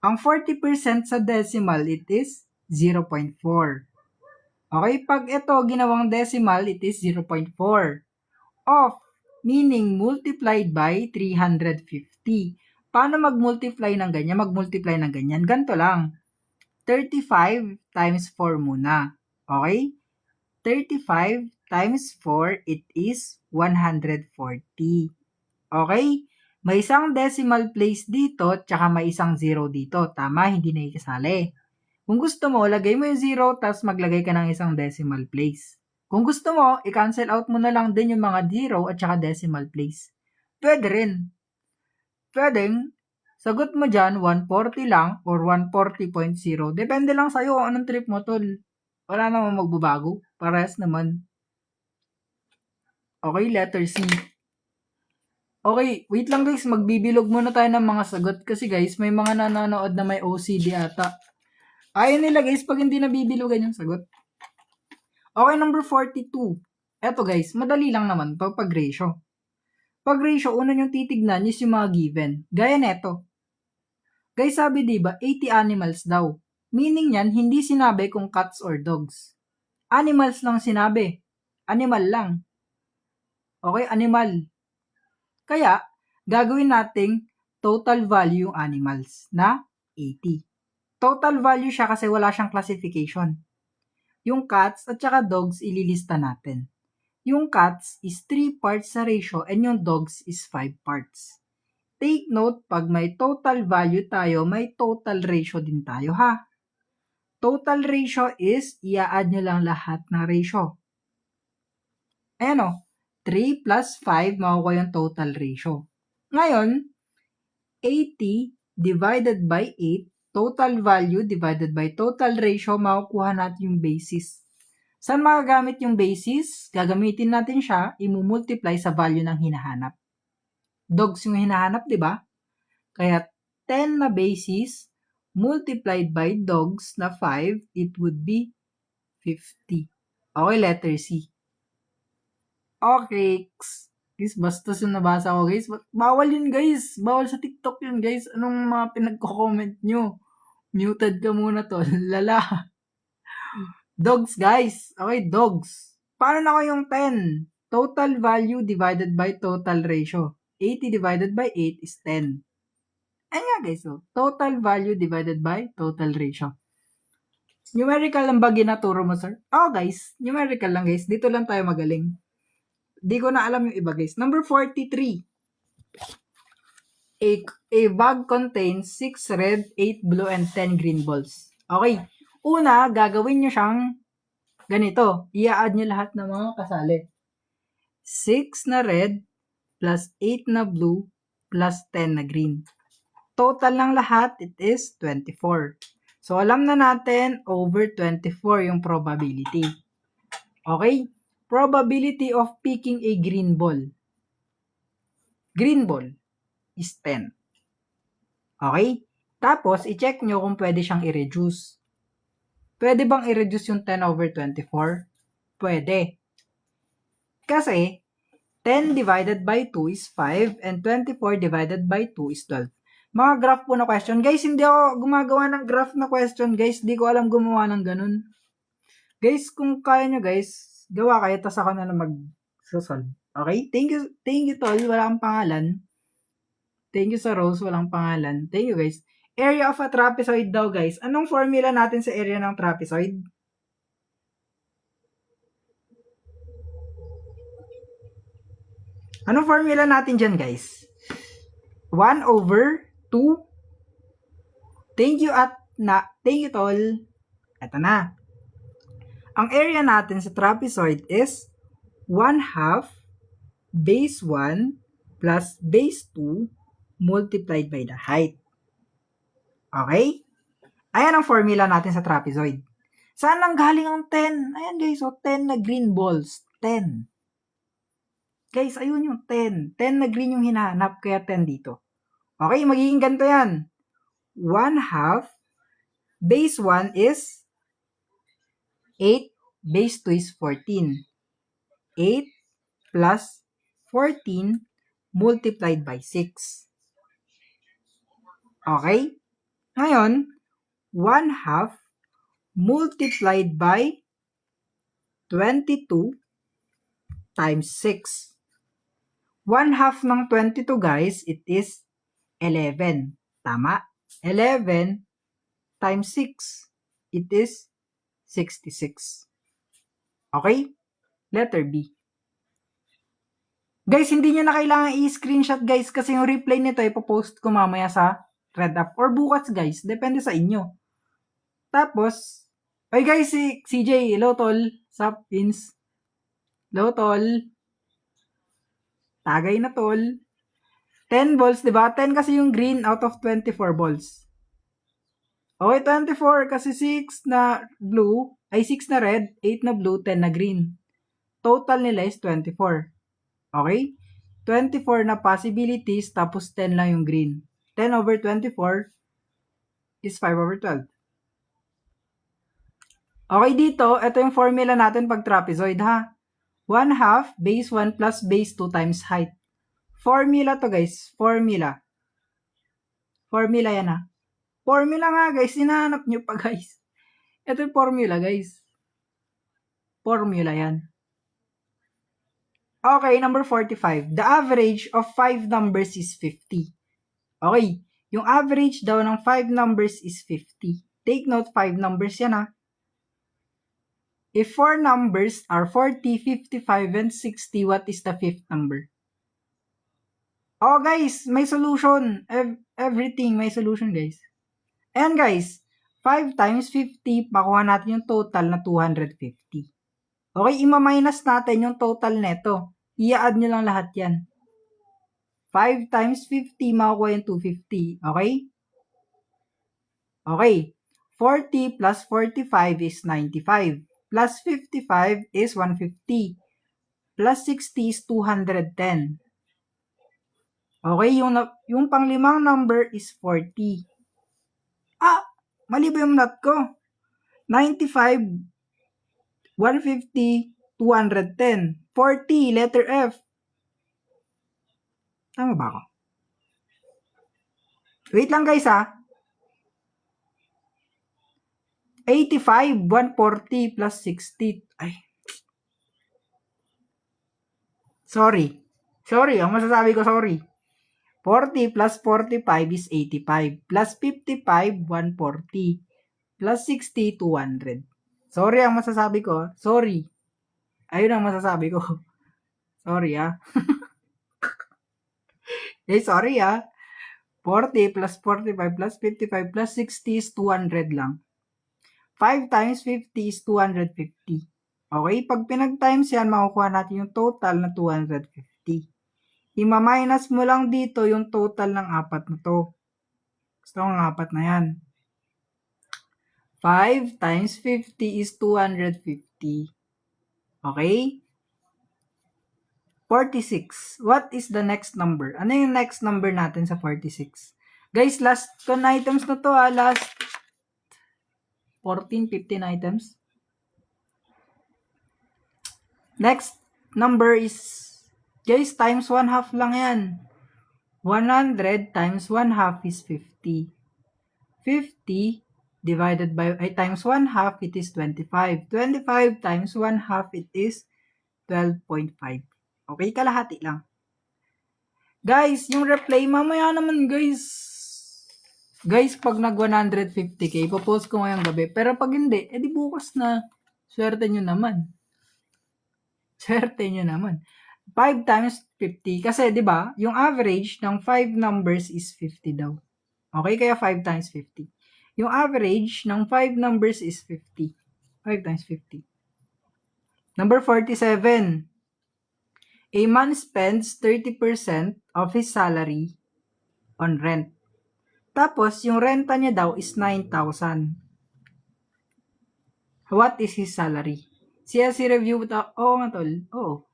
[SPEAKER 1] Ang 40% sa decimal, it is 0.4. Okay, pag ito ginawang decimal, it is 0.4. Of, meaning multiplied by 350. Paano mag-multiply ng ganyan? Mag-multiply ng ganyan. Ganito lang. 35 times 4 muna. Okay? 35 times 4, it is 140. Okay? May isang decimal place dito, tsaka may isang zero dito. Tama, hindi na ikasali. Kung gusto mo, lagay mo yung 0, tapos maglagay ka ng isang decimal place. Kung gusto mo, i-cancel out mo na lang din yung mga 0 at saka decimal place. Pwede rin. Pwedeng, sagot mo dyan, 140 lang or 140.0. Depende lang sa'yo kung anong trip mo, tol. Wala namang magbabago. Parehas naman. Okay, letter C. Okay, wait lang guys. Magbibilog muna tayo ng mga sagot kasi guys, may mga nanonood na may OCD ata. Ayaw nila guys pag hindi nabibilugan yung sagot. Okay, number 42. Eto guys, madali lang naman to pag ratio. Pag ratio, una yung titignan is yung mga given. Gaya neto. Guys, sabi diba, 80 animals daw. Meaning yan, hindi sinabi kung cats or dogs. Animals lang sinabi. Animal lang. Okay, animal. Kaya, gagawin nating total value yung animals na 80. Total value siya kasi wala siyang classification. Yung cats at saka dogs ililista natin. Yung cats is 3 parts sa ratio and yung dogs is 5 parts. Take note, pag may total value tayo, may total ratio din tayo ha. Total ratio is, i-add nyo lang lahat ng ratio. Ayan o, 3 plus 5, makukuha yung total ratio. Ngayon, 80 divided by 8, total value divided by total ratio, makukuha natin yung basis. Saan magagamit yung basis? Gagamitin natin siya, imumultiply sa value ng hinahanap. Dogs yung hinahanap, di ba? Kaya 10 na basis multiplied by dogs na 5, it would be 50. Okay, letter C. Okay, guys, bastos yung nabasa ko, guys. Bawal yun, guys. Bawal sa TikTok yun, guys. Anong mga pinagko-comment nyo? Muted ka muna to. Lala. Dogs, guys. Okay, dogs. Paano na ko yung 10? Total value divided by total ratio. 80 divided by 8 is 10. Ayan nga, guys. So, total value divided by total ratio. Numerical lang ba ginaturo mo, sir? Oh, guys. Numerical lang, guys. Dito lang tayo magaling. Di ko na alam yung iba, guys. Number 43. A bag contains 6 red, 8 blue, and 10 green balls. Okay. Una, gagawin nyo siyang ganito. I-add nyo lahat ng mga kasali. 6 na red, plus 8 na blue, plus 10 na green. Total ng lahat, it is 24. So, alam na natin, over 24 yung probability. Okay? Probability of picking a green ball. Green ball is 10. Okay? Tapos, i-check nyo kung pwede siyang i-reduce. Pwede bang i-reduce yung 10 over 24? Pwede. Kasi, 10 divided by 2 is 5 and 24 divided by 2 is 12. Mga graph po na question. Guys, hindi ako gumagawa ng graph na question, guys. Di ko alam gumawa ng ganun. Guys, kung kaya nyo, guys, gawa kayo, tas ako na mag-solve. Okay? Thank you, Tol. Walang pangalan. Thank you sa Rose. Walang pangalan. Thank you, guys. Area of a trapezoid daw, guys. Anong formula natin sa area ng trapezoid? Anong formula natin dyan, guys? 1 over 2. Thank you, Tol. Ito na. Ang area natin sa trapezoid is 1/2 base 1 plus base 2 multiplied by the height. Okay? Ayan ang formula natin sa trapezoid. Saan nang galing ang 10? Ayan, guys, so 10 na green balls. 10. Guys, ayun yung 10. 10 na green yung hinahanap, kaya 10 dito. Okay, magiging ganito yan. 1/2 base 1 is 8, base 2 is 14. 8 plus 14 multiplied by 6. Okay? Ngayon, 1/2 multiplied by 22 times 6. 1/2 ng 22, guys, it is 11. Tama? 11 times 6, it is 66. Okay? Letter B. Guys, hindi nyo na kailangan i-screenshot, guys, kasi yung replay nito ipopost ko mamaya sa RedUp or bukas, guys. Depende sa inyo. Tapos, ay guys, si CJ, hello tol. Sup, Pins? Hello tol. Tagay na tol. 10 balls, diba? 10 kasi yung green out of 24 balls. Okay, 24 kasi 6 na blue, ay 6 na red, 8 na blue, 10 na green. Total nila is 24. Okay? 24 na possibilities, tapos 10 lang yung green. 10 over 24 is 5 over 12. Okay, dito, ito yung formula natin pag trapezoid, ha? 1/2 base 1 plus base 2 times height. Formula to, guys. Formula. Formula yan, ha? Formula nga, guys. Hinahanap nyo pa, guys. Ito yung formula, guys. Formula yan. Okay, number 45. The average of 5 numbers is 50. Okay, yung average daw ng 5 numbers is 50. Take note, 5 numbers yan ha. If 4 numbers are 40, 55, and 60, what is the 5th number? Oh guys, may solution. Everything may solution guys. Ayan guys, 5 times 50, makuha natin yung total na 250. Okay, ima-minus natin yung total neto. I-add nyo lang lahat yan. 5 times 50, makukuha yung 250. Okay? Okay. 40 plus 45 is 95. Plus 55 is 150. Plus 60 is 210. Okay, yung panglimang number is 40. Mali ba yung math ko? 95, 150, 210. 40, letter F. Tama ba ako? Wait lang guys ha. 85, 140 plus 60. Sorry, ang masasabi ko sorry. 40 plus 45 is 85. Plus 55, 140. Plus 60, 200. Sorry ang masasabi ko. Sorry. Ayun ang masasabi ko. Sorry ah. Sorry ah. 40 plus 45 plus 55 plus 60 is 200 lang. 5 times 50 is 250. Okay, pag pinag-times yan, makukuha natin yung total na 250. Ima-minus mo lang dito yung total ng apat na to. Gusto kong apat na yan. 5 times 50 is 250. Okay? 46. What is the next number? Ano yung next number natin sa 46? Guys, last 10 items na to ha. Last 14, 15 items. Next number is, guys, times 1/2 lang yan. 100 times 1/2 is 50. 50 divided by, times 1/2, it is 25. 25 times 1/2, it is 12.5. Okay, kalahati lang. Guys, yung replay, mamaya naman guys. Guys, pag nag 150k, ipopost ko ngayong gabi. Pero pag hindi, edi bukas na. Swerte nyo naman. 5 times 50. Kasi, di ba, yung average ng 5 numbers is 50 daw. Okay, kaya 5 times 50. Yung average ng 5 numbers is 50. 5 times 50. Number 47. A man spends 30% of his salary on rent. Tapos, yung renta niya daw is 9,000. What is his salary? CLC review ito. Oo nga tol. Oo.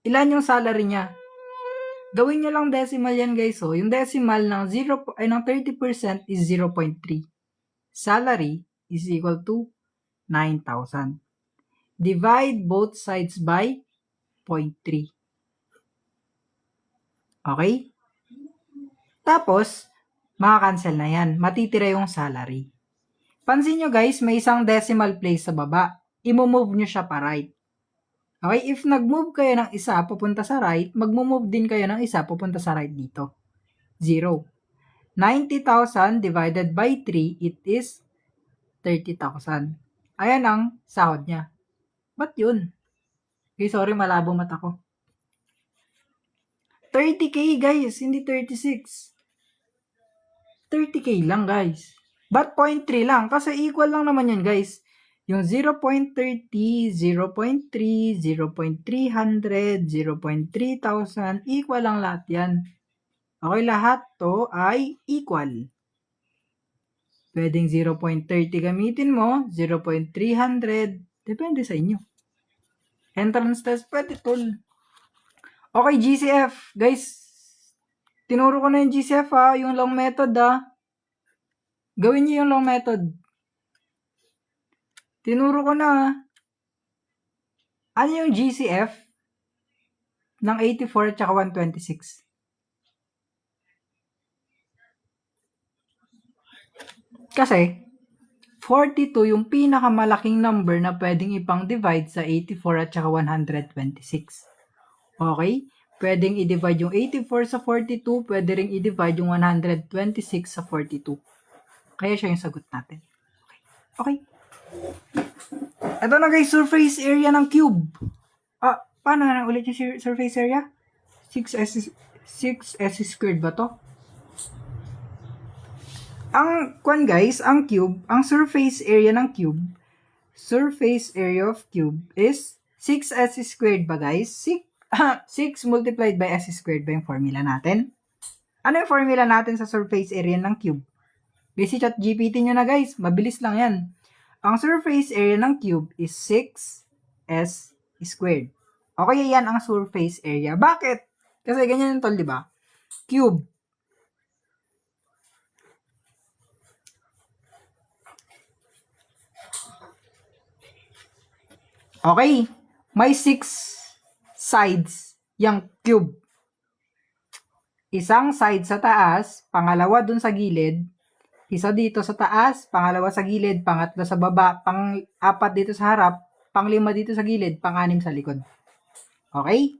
[SPEAKER 1] Ilan yung salary niya? Gawin niyo lang decimal yan guys. So, yung decimal ng 30% is 0.3. Salary is equal to 9,000. Divide both sides by 0.3. Okay? Tapos, makakancel na yan. Matitira yung salary. Pansin nyo guys, may isang decimal place sa baba. I-move nyo siya pa right. Okay? If nag-move kayo ng isa papunta sa right, mag-move din kayo ng isa papunta sa right dito. 0. 90,000 divided by 3, it is 30,000. Ayan ang sahod niya. Ba't yun? Okay, sorry, malabo mata ko. 30k guys, hindi 36. 30k lang guys. But 0.3 lang kasi equal lang naman yun guys. Yung 0.30, 0.3, 0.300, 0.3000, equal lang lahat yan. Okay, lahat to ay equal. Pwedeng 0.30 gamitin mo, 0.300, depende sa inyo. Entrance test, pwede tol. Okay, GCF. Guys, tinuro ko na yung GCF ha, yung long method ha. Gawin niyo yung long method. Tinuro ko na ha. Ano yung GCF ng 84 at saka 126? Kasi, 42 yung pinakamalaking number na pwedeng ipang divide sa 84 at saka 126. Okay? Pwedeng i-divide yung 84 sa 42, pwede ring i-divide yung 126 sa 42. Kaya siya yung sagot natin. Okay. Ito na guys, surface area ng cube. Paano na ulit yung surface area? 6s squared ba to? Ang guys, ang cube, ang surface area ng cube, surface area of cube is 6s squared ba guys? 6 multiplied by s squared ba yung formula natin? Ano yung formula natin sa surface area ng cube? Guys, si ChatGPT nyo na guys, mabilis lang yan. Ang surface area ng cube is 6s squared. Okay, yan ang surface area. Bakit? Kasi ganyan yung tol, di ba? Cube. Okay, may 6 sides yung cube. Isang side sa taas, pangalawa dun sa gilid, isa dito sa taas, pangalawa sa gilid, pangatlo sa baba, pang-apat dito sa harap, pang-lima dito sa gilid, pang-anim sa likod. Okay?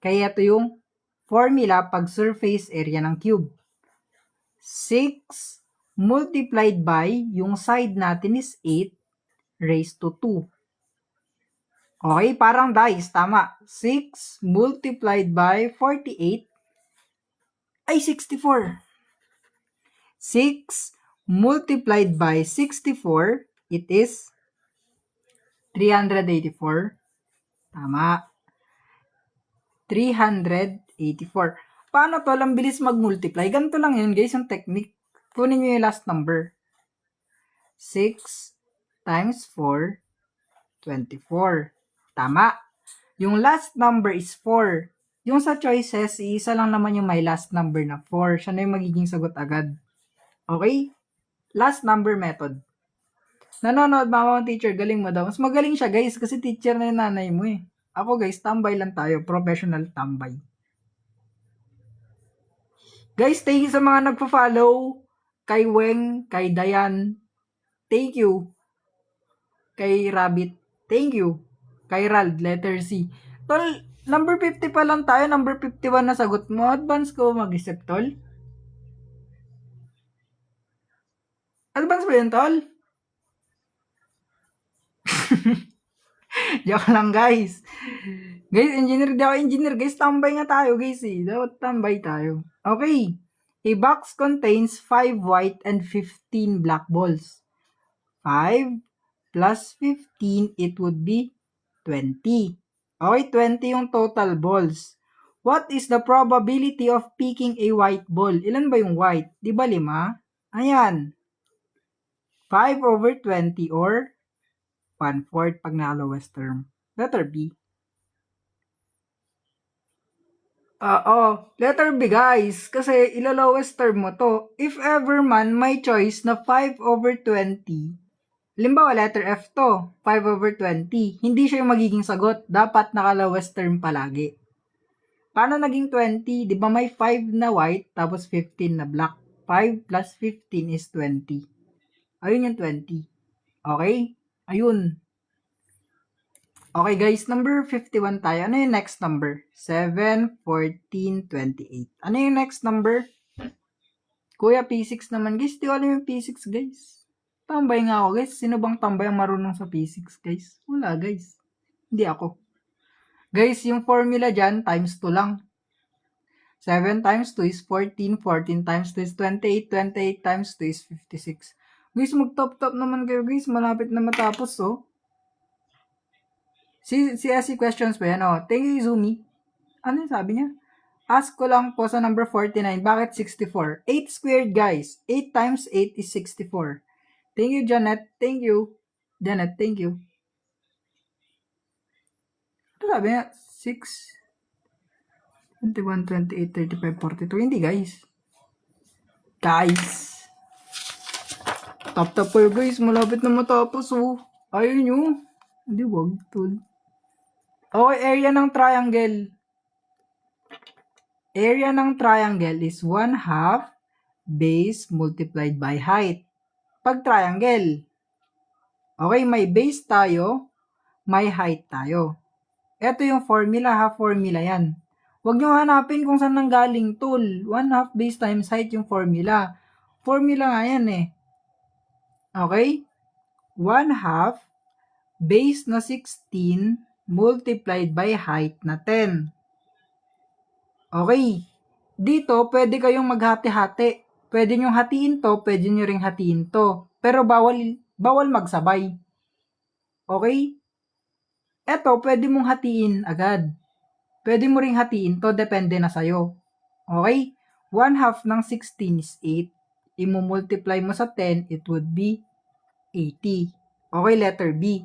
[SPEAKER 1] Kaya ito yung formula pag surface area ng cube. 6 multiplied by, yung side natin is 8 raised to 2. Okay, parang dice, tama. 6 multiplied by 48 ay 64. 6 multiplied by 64, it is 384. Tama. 384. Paano to? Ang bilis mag-multiply. Ganito lang yun, guys, yung technique. Kunin nyo yung last number. 6 times 4, 24. Tama. Yung last number is 4. Yung sa choices, isa lang naman yung may last number na 4. Siya na yung magiging sagot agad. Okay? Last number method. Nanonood mga teacher, galing mo daw. Mas magaling siya guys kasi teacher na yung nanay mo eh. Ako guys, tambay lang tayo. Professional tambay. Guys, thank you sa mga nagpa-follow. Kay Weng, kay Dayan. Thank you. Kay Rabbit. Thank you. Kay Rald, letter C. Tol, number 50 pa lang tayo. Number 51 na sagot mo. Advance ko mag-isip, tol. Advance ba yun, tol? Joke lang, guys. Guys, engineer, di ako engineer. Guys, tambay nga tayo, guys, eh. Dapat tambay tayo. Okay. A box contains 5 white and 15 black balls. 5 plus 15, it would be 20. Okay, 20 yung total balls. What is the probability of picking a white ball? Ilan ba yung white? Di ba 5? Ayan. 5 over 20 or 1/4 pag na-lowest term. Letter B. Letter B guys. Kasi ilo-lowest term mo to. If ever man may choice na 5 over 20, halimbawa letter F to, 5 over 20, hindi siya yung magiging sagot. Dapat naka-lowest term palagi. Paano naging 20? Di ba may 5 na white tapos 15 na black? 5 plus 15 is 20. Ayun yung 20. Okay? Ayun. Okay guys, number 51 tayo. Ano yung next number? 7, 14, 28. Ano yung next number? Kuya, P6 naman guys. Di ko alam yung P6 guys. Tambay nga ako guys. Sino bang tambay ang marunong sa P6 guys? Wala guys. Hindi ako. Guys, yung formula dyan, times 2 lang. 7 times 2 is 14. 14 times 2 is 28. 28 times 2 is 56. Guys, mag-top-top naman kayo guys. Malapit na matapos, oh. Si questions pa yan, oh. Thank you, Izumi. Ano yung sabi niya? Ask ko lang po sa number 49, bakit 64? 8 squared, guys. 8 times 8 is 64. Thank you, Janet. Thank you. Janet, thank you. Ito sabi niya, 6, 21, 28, 35, 42. Hindi, guys. Guys. Top po yun, guys. Malapit na matapos, oh. Ayun yun. Hindi, wag, tol. Okay, area ng triangle. Area ng triangle is 1/2 base multiplied by height. Pag triangle. Okay, may base tayo, may height tayo. Ito yung formula ha, formula yan. Huwag nyo hanapin kung saan nanggaling, tol. 1/2 base times height yung formula. Formula nga yan eh. Okay? 1/2 base na 16 multiplied by height na 10. Okay. Dito, pwede kayong maghati-hati. Pwede nyo hatiin to, pwede nyo ring hatiin to. Pero bawal magsabay. Okay? Eto, pwede mong hatiin agad. Pwede mo ring hatiin to, depende na sa'yo. Okay? 1/2 ng 16 is 8. Imumultiply mo sa 10, it would be 80. Okay, letter B.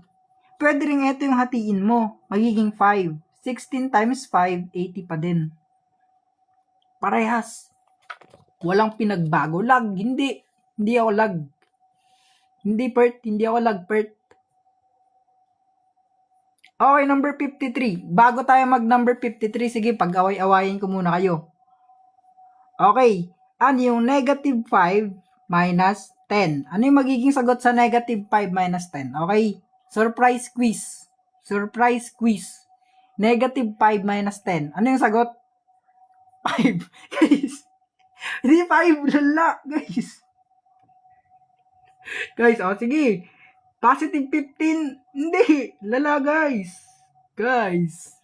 [SPEAKER 1] Pwede rin ito yung hatiin mo. Magiging 5. 16 times 5, 80 pa din. Parehas. Walang pinagbago. Lag, hindi. Hindi ako lag. Hindi ako lag, Pert. Okay, number 53. Bago tayo mag number 53, sige, pag-away-awayin ko muna kayo. Okay, ano yung negative 5 minus 10? Ano yung magiging sagot sa negative 5 minus 10? Okay, surprise quiz. Surprise quiz. Negative 5 minus 10. Ano yung sagot? 5. Guys, hindi 5. Lala, guys. Guys, sige. Positive 15. Hindi. Lala, guys. Guys.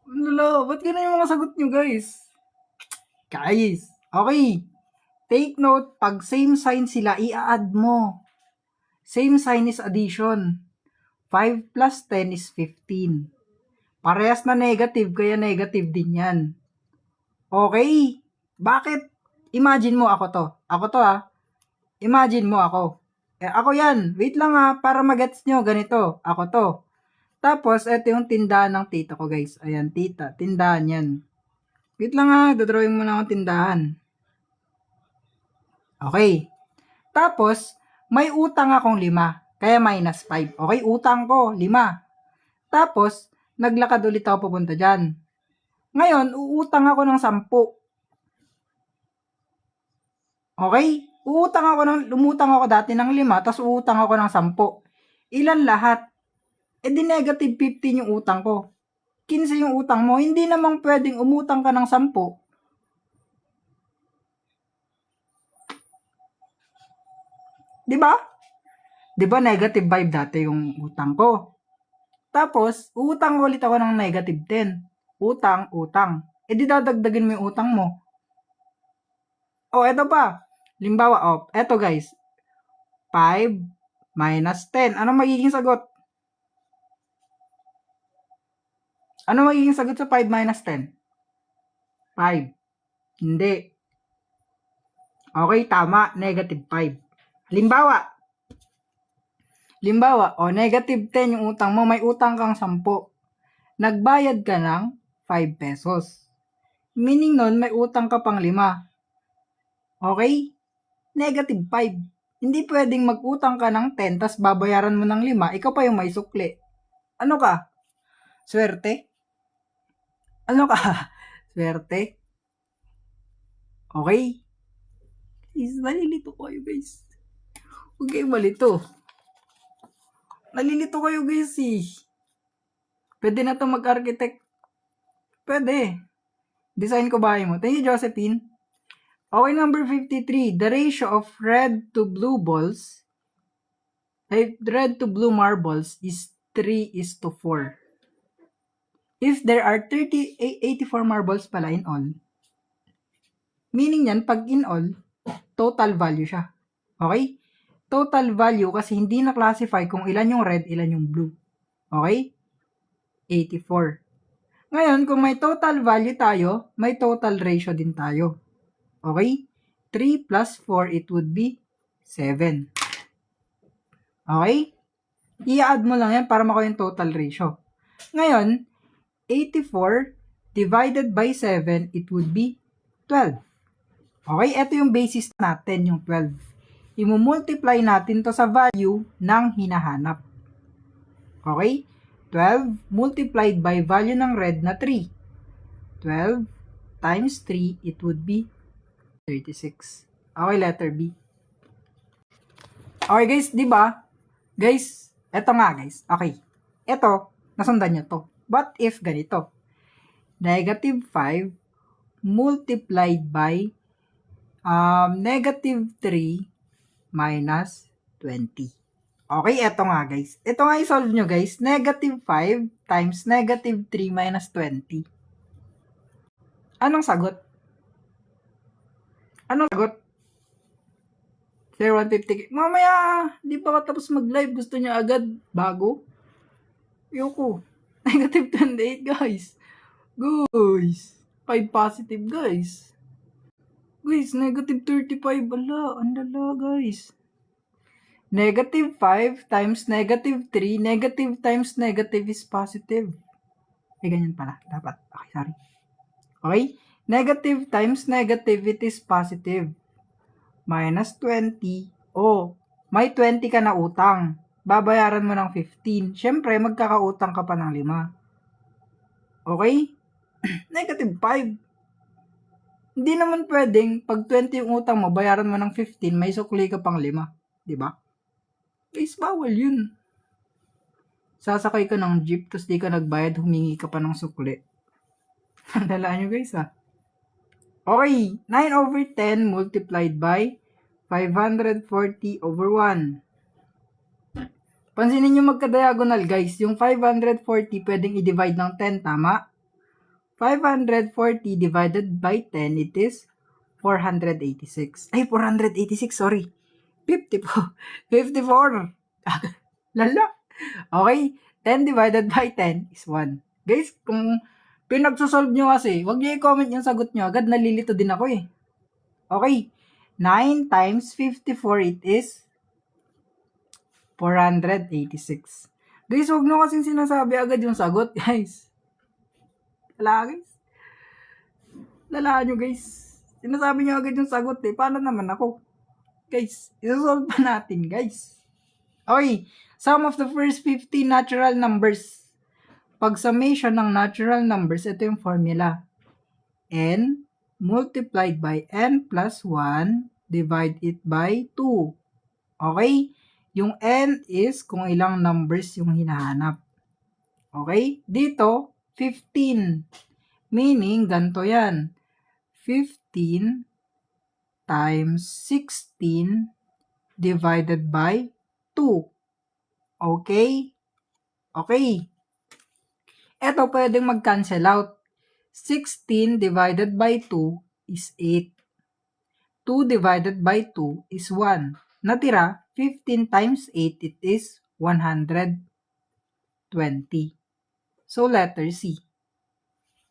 [SPEAKER 1] Lala, ba't ganun yung mga sagot nyo, guys? Guys, okay. Take note, pag same sign sila, i-add mo. Same sign is addition. 5 plus 10 is 15. Parehas na negative, kaya negative din yan. Okay. Bakit? Imagine mo ako to. Ako to Imagine mo ako. Ako yan. Wait lang para magets nyo. Ganito. Ako to. Tapos, ito yung tindahan ng tita ko, guys. Ayan, tita. Tindahan yan. Wait lang dodrawing mo na akong tindahan. Okay. Tapos, may utang akong 5. Kaya minus 5. Okay, utang ko, 5. Tapos, naglakad ulit ako pupunta dyan. Ngayon, uutang ako ng 10. Okay? Lumutang ako dati ng 5, tapos uutang ako ng 10. Ilan lahat? Di negative 15 yung utang ko. 15 yung utang mo. Hindi namang pwedeng umutang ka ng 10. Diba? Diba negative 5 dati yung utang ko? Tapos, uutang ulit ako ng negative 10. Utang. Di dadagdagin mo yung utang mo. Eto pa. Limbawa, eto guys. 5 minus 10. Anong magiging sagot? Ano magiging sagot sa 5 minus 10? 5. Hindi. Okay, tama. Negative 5. Limbawa, negative 10 yung utang mo. May utang kang 10. Nagbayad ka ng 5 pesos. Meaning nun, may utang ka pang 5. Okay? Negative 5. Hindi pwedeng mag-utang ka ng 10 tas babayaran mo ng 5, ikaw pa yung may sukli. Ano ka? Swerte? Ano ka? Swerte? Okay? Guys, nalilito kayo guys. Huwag kayong malito. Nalilito kayo guys Pwede na to mag-architect. Pwede. Design ko bahay mo. Thank you, Josephine. Okay, number 53. The ratio of red to blue marbles is 3:4. If there are 84 marbles pala in all, meaning yan, pag in all, total value siya. Okay? Total value kasi hindi na-classify kung ilan yung red, ilan yung blue. Okay? 84. Ngayon, kung may total value tayo, may total ratio din tayo. Okay? 3 plus 4, it would be 7. Okay? I-add mo lang yan para makuha yung total ratio. Ngayon, 84 divided by 7, it would be 12. Okay? Ito yung basis natin, yung 12. I-multiply natin to sa value ng hinahanap. Okay? 12 multiplied by value ng red na 3. 12 times 3, it would be 36. Okay, letter B. Okay guys, di ba? Guys, eto nga guys. Okay. Eto, nasundan nyo to. What if ganito? Negative 5 multiplied by negative 3 minus 20. Okay, eto nga guys. Ito nga i-solve nyo guys. Negative 5 times negative 3 minus 20. Anong sagot? Anong sagot? Sir, 150. Mamaya, di pa katapos mag-live. Gusto niya agad bago? Yoko. Negative 28 guys. Guys. 5 positive guys. Guys, negative 35. Ala, andala guys. Negative 5 times negative 3. Negative times negative is positive. Ganyan pala. Dapat. Okay, sorry. Okay? Negative times negative, it is positive. Minus 20. May 20 ka na utang. Babayaran mo ng 15. Siyempre, magkakautang ka pa ng 5. Okay? Negative 5. Hindi naman pwedeng, pag 20 yung utang mo, bayaran mo ng 15, may sukli ka pang 5. Diba? Guys, bawal yun. Sasakay ka ng jeep, tapos di ka nagbayad, humingi ka pa ng sukli. Handalaan nyo guys ha. Okay, 9 over 10 multiplied by 540 over 1. Pansinin nyo magka-diagonal guys, yung 540 pwedeng i-divide ng 10, tama? 540 divided by 10, it is 486. Ay, 486, sorry. 54. 54. Lala. Okay, 10 divided by 10 is 1. Guys, kung pinagsosolve nyo kasi, huwag nyo i-comment yung sagot nyo. Agad nalilito din ako eh. Okay, 9 times 54, it is 486. Guys, huwag nyo kasing sinasabi agad yung sagot, guys. Lala, guys. Lala nyo, guys. Sinasabi nyo agad yung sagot eh. Paano naman ako? Guys, isosolve pa natin, guys. Okay, sum of the first 50 natural numbers. Pag summation ng natural numbers, ito yung formula. N multiplied by n plus 1, divide it by 2. Okay? Yung n is kung ilang numbers yung hinahanap. Okay? Dito, 15. Meaning, ganito yan. 15 times 16 divided by 2. Okay? Okay. Ito pwedeng mag-cancel out. 16 divided by 2 is 8. 2 divided by 2 is 1. Natira, 15 times 8, it is 120. So, letter C.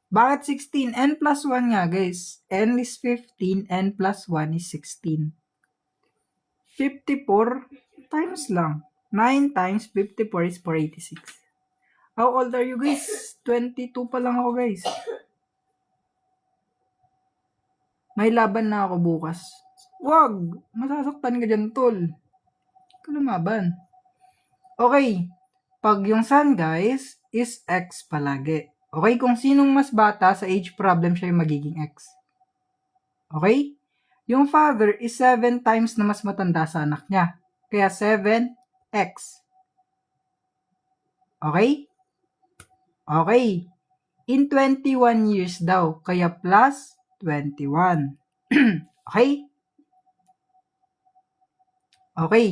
[SPEAKER 1] Bakit 16? N plus 1 nga, guys. N is 15, N plus 1 is 16. 54 times lang. 9 times 54 is 486. How old are you, guys? 22 pa lang ako, guys. May laban na ako bukas. Wag! Masasaktan ka dyan, tol. Lumaban. Okay. Pag yung son, guys, is X palagi. Okay, kung sinong mas bata sa age problem, siya yung magiging X. Okay? Yung father is 7 times na mas matanda sa anak niya. Kaya 7X. Okay? Okay. In 21 years daw. Kaya plus 21. Okay? Okay.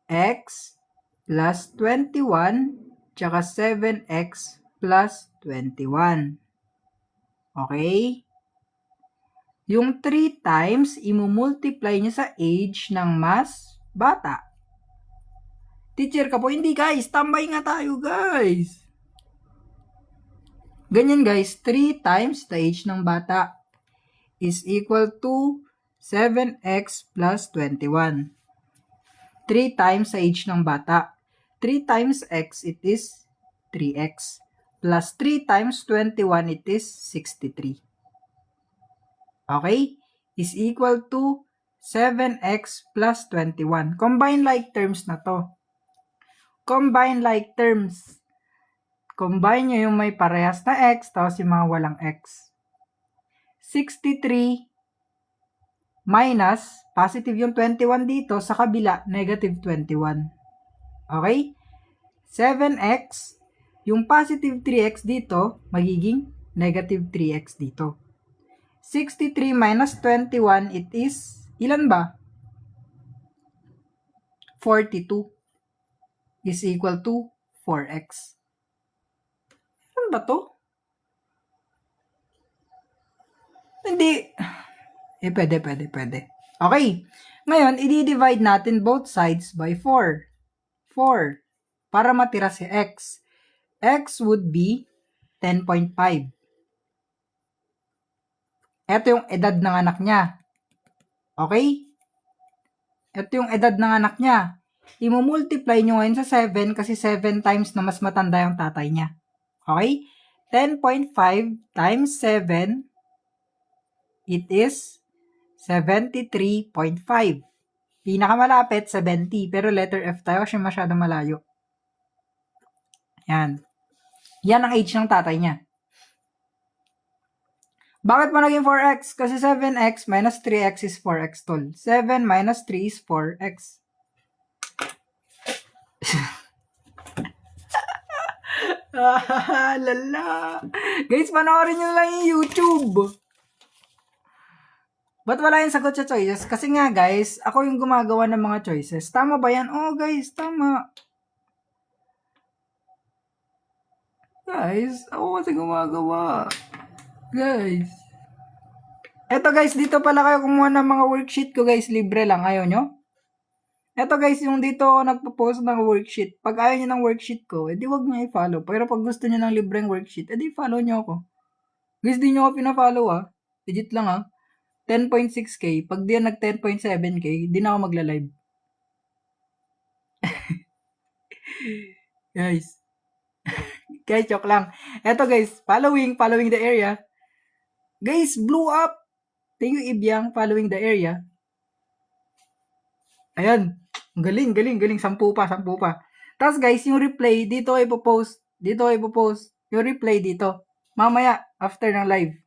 [SPEAKER 1] X plus 21 tsaka 7X plus 21. Okay? Yung 3 times, imumultiply niya sa age ng mas bata. Teacher ka po, hindi guys. Tambay nga tayo guys. Ganyan guys, 3 times the age ng bata is equal to 7x plus 21. 3 times the age ng bata. 3 times x, it is 3x. Plus 3 times 21, it is 63. Okay? Is equal to 7x plus 21. Combine like terms na to. Combine like terms. Combine nyo yung may parehas na x, tapos yung mga walang x. 63 minus, positive yung 21 dito, sa kabila, negative 21. Okay? 7x, yung positive 3x dito, magiging negative 3x dito. 63 minus 21, it is, ilan ba? 42 is equal to 4x. Ano ba to? Hindi. Pwede. Okay. Ngayon, i-divide natin both sides by 4. 4. Para matira si x. X would be 10.5. Ito yung edad ng anak niya. Okay? Ito yung edad ng anak niya. I-multiply nyo ngayon sa 7 kasi 7 times na mas matanda yung tatay niya. Okay? 10.5 times 7, it is 73.5. Pinakamalapit, 70. Pero letter F tayo kasi masyado malayo. Yan. Yan ang age ng tatay niya. Bakit mo naging 4x? Kasi 7x minus 3x is 4x, tol. 7 minus 3 is 4x. Lala. Guys, panoorin nyo lang yung YouTube. Ba't wala yung sagot sa choices? Kasi nga guys, ako yung gumagawa ng mga choices. Tama ba yan? Oo guys, tama. Guys, ako kasi gumagawa. Guys. Eto guys, dito pala kayo kumuha ng mga worksheet ko guys. Libre lang. Ayaw nyo? Eto guys, yung dito ako nagpo-post ng worksheet. Pag ayaw nyo ng worksheet ko, edi wag nyo i-follow. Pero pag gusto nyo ng libreng worksheet, edi follow nyo ako. Guys, di nyo ako pina-follow ah. Legit lang ah. 10.6k. Pag di yan nag 10.7k, di na ako magla-live. Guys. Guys, joke lang. Eto guys, following the area. Guys, blew up. Thank you, Ibyang, following the area. Ayan. Galing. 10 pa. Tapos guys, yung replay, dito ay ipopost. Yung replay dito. Mamaya, after ng live.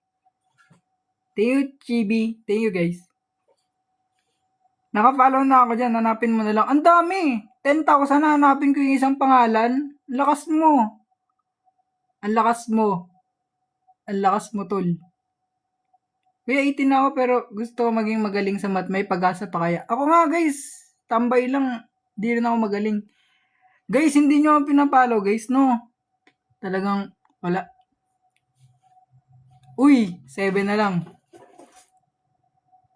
[SPEAKER 1] Thank you, Chibi. Thank you, guys. Naka-follow na ako dyan. Hanapin mo na lang. Ang dami. 10,000 na hanapin ko yung isang pangalan. Ang lakas mo, tol. Kaya 18 na ako pero gusto ko maging magaling sa math. May pag-asa pa kaya. Ako nga, guys. Tambay lang. Di rin ako magaling. Guys, hindi nyo ako pinapalo, guys, no? Talagang wala. Uy, 7 na lang.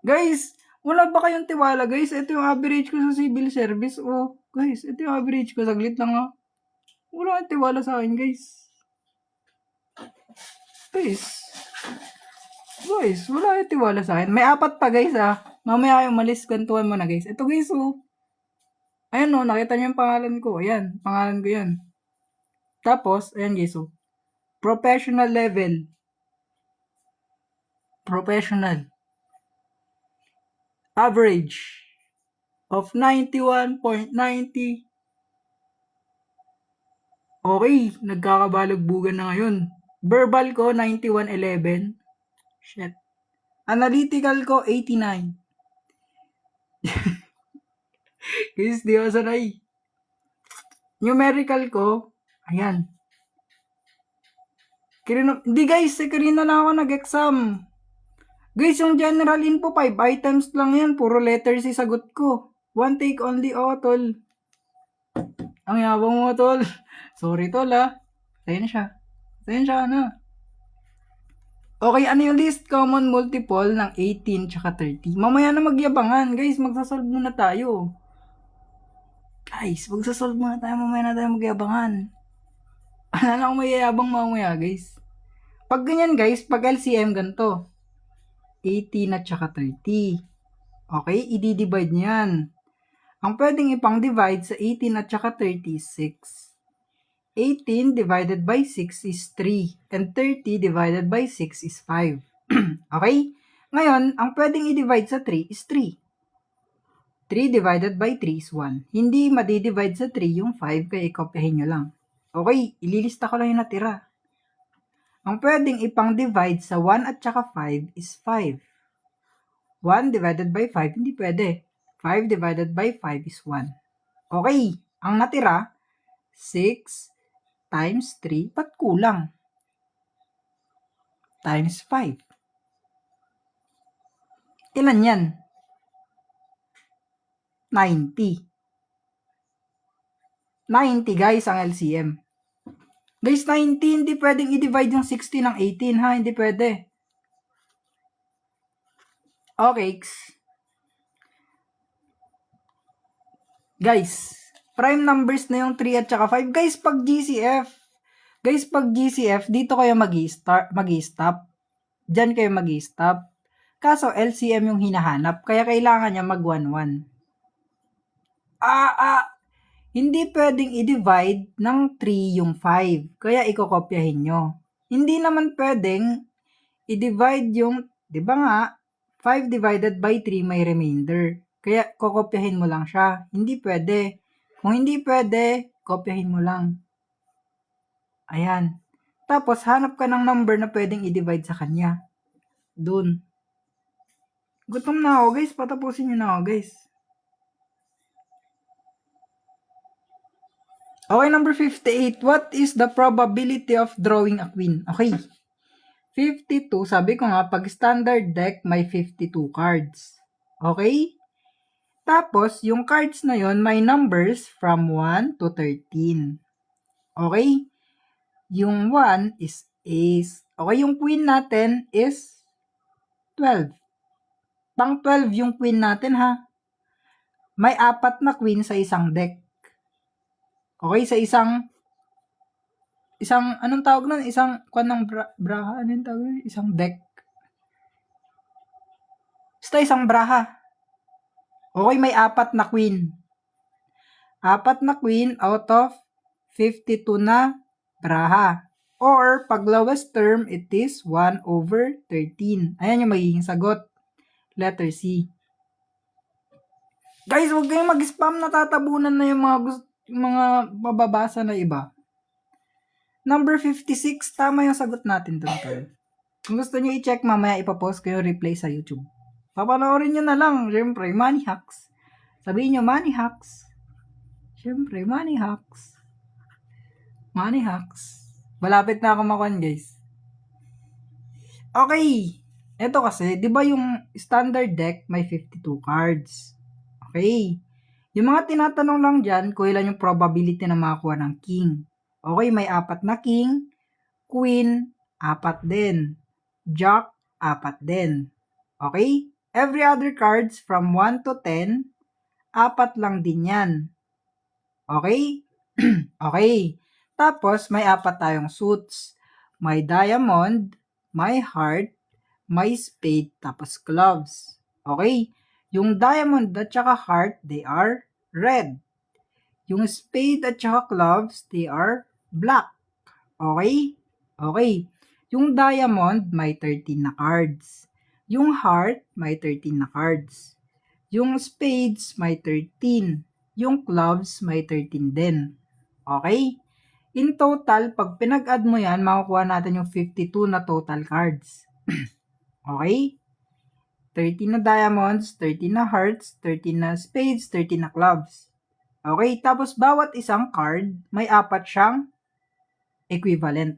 [SPEAKER 1] Guys, wala ba kayong tiwala, guys? Ito yung average ko sa civil service. Oh, guys, ito yung average ko. Saglit lang, ha. Wala kayong tiwala sa akin, guys. Guys, wala kayong tiwala sa akin. May 4 pa, guys, ha. Mamaya kayo umalis. Gantuan mo na, guys. Ito, guys, oh. Ayan, oh. Nakita niyo yung pangalan ko. Ayan, pangalan ko yan. Tapos, ayan, guys, oh. Professional level. Professional. Average of 91.90. Okay, nagkakabalagbugan na ngayon. Verbal ko, 91.11. Shit. Analytical ko, 89. Guys, di ako sanay. Numerical ko, ayan. Hindi guys, karina na ako nag-exam. Guys, yung general info, 5 items lang yan. Puro letters yung sagot ko. 1 take only, oh, tol. Ang yabang mo, tol. Sorry, tol, ha. Pasensya na. Okay, ano yung least common multiple ng 18 tsaka 30? Mamaya na magyabangan. Guys, magsasolve muna tayo. Mamaya na tayo magyabangan. Ano na akong mayayabang mamaya, guys. Pag ganyan, guys, pag LCM ganito. 18 at saka 30. Okay, i-divide niyan. Ang pwedeng ipang-divide sa 18 at saka 30 is 6. 18 divided by 6 is 3. And 30 divided by 6 is 5. Okay? Ngayon, ang pwedeng i-divide sa 3 is 3. 3 divided by 3 is 1. Hindi madi-divide sa 3 yung 5, kaya i-copyahin nyo lang. Okay, ililista ko lang yung natira. Ang pwedeng ipang-divide sa 1 at saka 5 is 5. 1 divided by 5, hindi pwede. 5 divided by 5 is 1. Okay, ang natira, 6 times 3, ba't kulang? Times 5. Ilan yan? 90. 90 guys ang LCM. Guys, 90, hindi pwedeng i-divide yung 60 ng 18 ha, hindi pwede. Okay. Guys, prime numbers na yung 3 at saka 5. Guys, pag GCF, dito kayo mag-i-stop. Diyan kayo mag-i-stop. Kaso LCM yung hinahanap, kaya kailangan niya mag 1-1. Hindi pwedeng i-divide ng 3 yung 5. Kaya ikokopyahin nyo. Hindi naman pwedeng i-divide yung, di ba nga, 5 divided by 3 may remainder. Kaya kokopyahin mo lang siya. Hindi pwede. Kung hindi pwede, kopyahin mo lang. Ayan. Tapos, hanap ka ng number na pwedeng i-divide sa kanya. Dun. Gutom na ako, guys. Patapusin nyo na ako, guys. Okay, number 58. What is the probability of drawing a queen? Okay. 52, sabi ko nga, pag standard deck, may 52 cards. Okay? Tapos, yung cards na yon may numbers from 1 to 13. Okay? Yung 1 is ace. Okay, yung queen natin is 12. Pang 12 yung queen natin ha. May 4 na queen sa isang deck. Okay, sa isang anong tawag nun? Isang kwan ng braha, anong tawag nun? Isang deck. Basta isang braha. Okay, may 4 na queen. 4 na queen out of 52 na braha. Or, pag lowest term, it is 1/13. Ayan yung magiging sagot. Letter C. Guys, huwag kayong mag-spam, natatabunan na yung mga mababasa na iba. Number 56, tama yung sagot natin doon, tol. Kung gusto nyo i-check, mamaya ipapost ko yung replay sa YouTube. Papanoorin nyo na lang, syempre, money hacks. Sabihin nyo, money hacks. Syempre, money hacks. Money hacks. Malapit na ako makuhan, guys. Okay. Ito kasi, di ba yung standard deck may 52 cards? Okay. Yung mga tinatanong lang dyan, kung ilan yung probability na makakuha ng king. Okay, may 4 na king. Queen, 4 din. Jack, 4 din. Okay? Every other cards from 1 to 10, 4 lang din yan. Okay? Okay. Tapos, may 4 tayong suits. May diamond, may heart, may spade, tapos clubs. Okay? Yung diamond at saka heart, they are red. Yung spade at saka clubs, they are black. Okay? Okay. Yung diamond, may 13 na cards. Yung heart, may 13 na cards. Yung spades, may 13. Yung clubs, may 13 din. Okay? In total, pag pinag-add mo yan, makukuha natin yung 52 na total cards. Okay? 13 na diamonds, 13 na hearts, 13 na spades, 13 na clubs. Okay? Tapos, bawat isang card, may 4 siyang equivalent.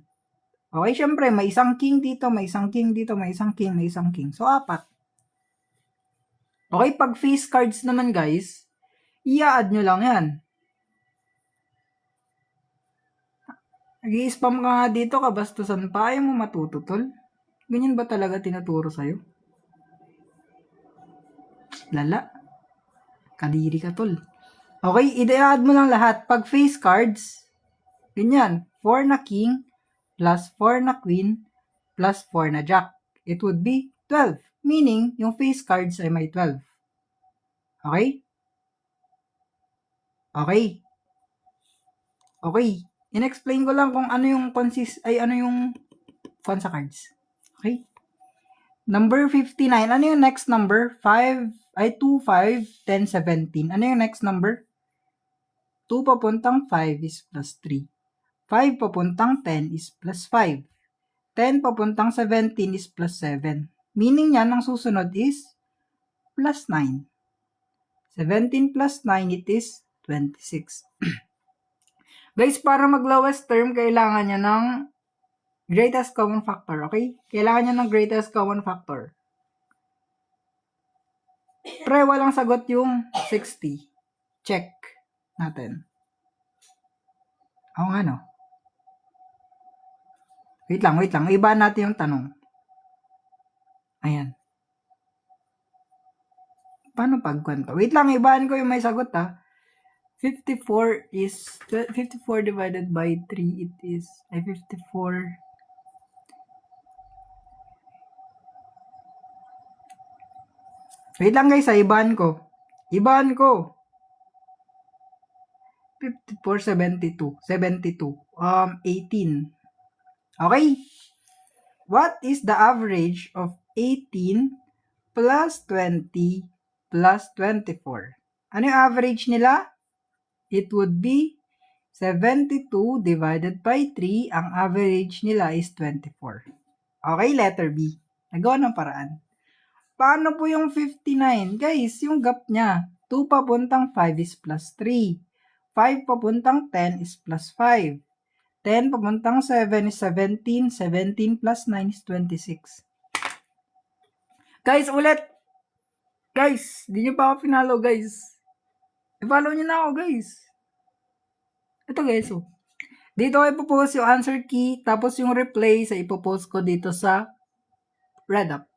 [SPEAKER 1] Okay? Syempre, may isang king dito, may isang king dito, may isang king, may isang king. So, 4. Okay? Pag face cards naman, guys, i-add nyo lang yan. Nag-i-spam ka nga dito, kabastusan pa. Ayaw mo matututol? Ganyan ba talaga tinuturo sa'yo? Lala. Kadiri ka, tol. Okay, i-add mo lang lahat. Pag face cards, ganyan. 4 na king, plus 4 na queen, plus 4 na jack. It would be 12. Meaning, yung face cards ay may 12. Okay? Okay. Okay. In-explain ko lang kung ano yung ano yung fun sa cards. Okay? Number 59. Ano yung next number? 2, 5, 10, 17. Ano yung next number? 2 papuntang 5 is plus 3. 5 papuntang 10 is plus 5. 10 papuntang 17 is plus 7. Meaning yan, ang susunod is plus 9. 17 plus 9, it is 26. Guys, para mag-lowest term, kailangan nyo ng greatest common factor, okay? Kailangan nyo ng greatest common factor. Pre, walang sagot yung 60. Check natin. Oo nga, no? Wait lang. Ibaan natin yung tanong. Ayan. Paano pagkwento? Wait lang, ibaan ko yung may sagot, ha? 54 is, 54 divided by 3, it is, 54. Wait lang guys, ibaan ko. 54, 72. 18. Okay? What is the average of 18 plus 20 plus 24? Ano yung average nila? It would be 72 divided by 3. Ang average nila is 24. Okay, letter B. Nagawa ng paraan. Paano po yung 59? Guys, yung gap niya, 2 papuntang 5 is plus 3. 5 papuntang 10 is plus 5. 10 papuntang 7 is 17. 17 plus 9 is 26. Guys, ulit. Guys, di nyo pa ako pinalo, guys. I-follow nyo na ako, guys. Ito, guys, oh. Dito ko ipopost yung answer key, tapos yung replay sa ipopost ko dito sa Redapp.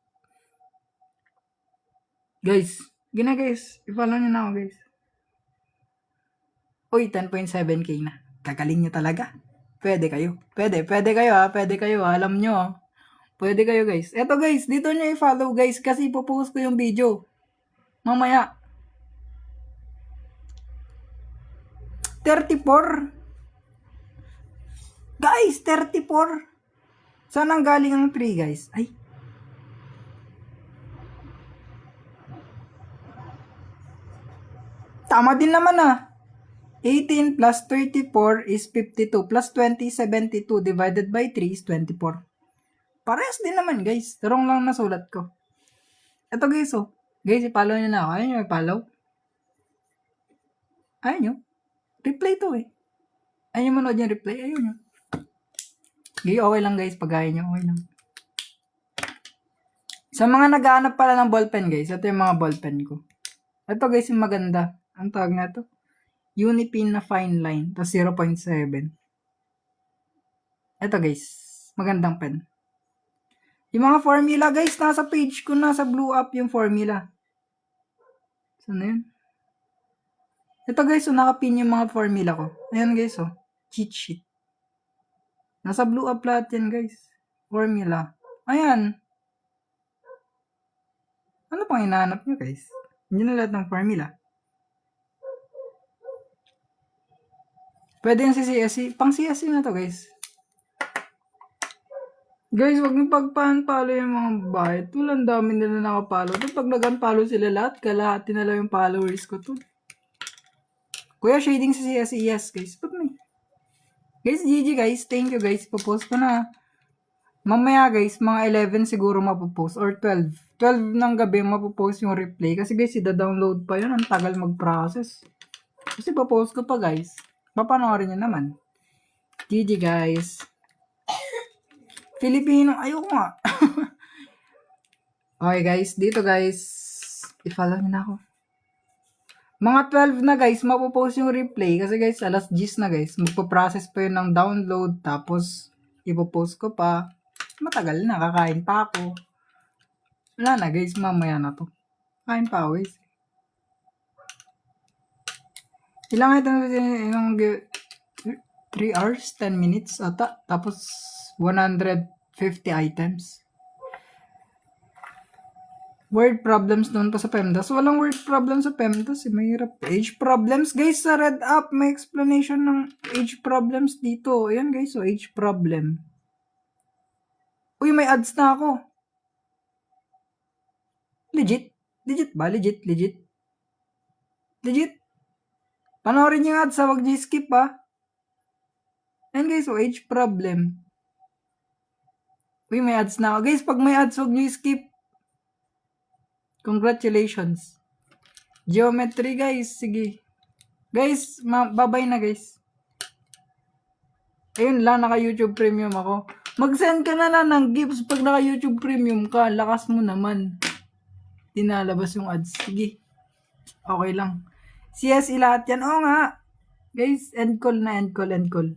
[SPEAKER 1] Guys, guys. I-follow nyo na ako, guys. Uy, 10.7k na. Kagaling nyo talaga. Pwede kayo. Pwede kayo ha. Pwede kayo ha. Alam nyo ha. Pwede kayo guys. Eto guys, dito nyo i-follow guys kasi ipopost ko yung video. Mamaya. 34. Guys, 34. Saan ang galing ang 3 guys? Ay. Tama din naman ah. 18 plus 34 is 52 plus 20 is 72 divided by 3 is 24. Parehas din naman guys. Tarong lang nasulat ko. Ito guys oh. Guys, i-follow nyo na ako. Ayaw nyo i-follow? Ayaw nyo? Replay to eh. Ayaw nyo manood yung replay? Ayaw nyo. Okay, okay lang guys. Pag ayaw nyo, okay lang. Sa mga naghahanap pala ng ballpen guys, ito yung mga ballpen ko. Ito guys yung maganda. Ang tawag na ito? Unipin na fine line. Tapos 0.7. Ito guys. Magandang pen. Yung mga formula guys, nasa page ko, nasa blue up yung formula. Saan na yun? Ito guys, so nakapin yung mga formula ko. Ayan guys, oh. Cheat sheet. Nasa blue up lahat yan guys. Formula. Ayan. Ano pang hinahanap nyo guys? Hindi na lahat ng formula. Pwede yung CSC. Pang CSC na to guys. Guys, wag nyo pagpan-follow yung mga bayad. Tulang dami nila nakapalo. Ito pag nag-unfollow sila lahat, kalahati na lang yung followers ko to. Kuya, shading sa CSC. Yes, guys. Pag may. Guys, GG guys. Thank you guys. Popost ko na. Mamaya guys, mga 11 siguro mapopost. Or 12. 12 ng gabi mapopost yung replay. Kasi guys, ida-download pa yun. Ang tagal mag-process. Kasi popost ko pa guys. Papanoorin nyo naman. GG guys. Filipino. Ayoko nga. Okay guys. Dito guys. I-follow nyo na ako. Mga 12 na guys. Mapopost yung replay. Kasi guys, alas 10 na guys. Magpo-process pa yun ng download. Tapos, ipopost ko pa. Matagal na. Kakain pa ako. Wala na guys. Mamaya na to. Kain pa ako guys. Ilang ito? 3 hours, 10 minutes ata. Tapos, 150 items. Word problems doon pa sa PEMDAS. Walang word problems sa PEMDAS. Mahirap. Age problems. Guys, sa Redapp, may explanation ng age problems dito. Ayan guys, so age problem. Uy, may ads na ako. Legit? Legit ba? Legit? Panoorin yung ads, wag niyo skip ha. Ayan guys, so age problem. Uy, may ads na ako. Guys, pag may ads, wag niyo skip. Congratulations. Geometry guys, sige. Guys, bye-bye na guys. Ayun lang, naka-YouTube Premium ako. Mag-send ka na lang ng gifts pag naka-YouTube Premium ka. Lakas mo naman. Tinalabas yung ads. Sige. Okay lang. CSE lahat yan. Oo nga. Guys, end call na, end call.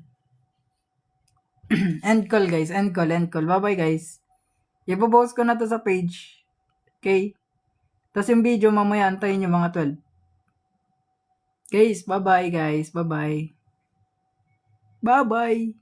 [SPEAKER 1] End call guys, end call, end call. Bye-bye guys. Ipopost ko na to sa page. Okay? Tapos yung video mamaya antayin yung mga 12. Guys, bye-bye guys. Bye-bye. Bye-bye.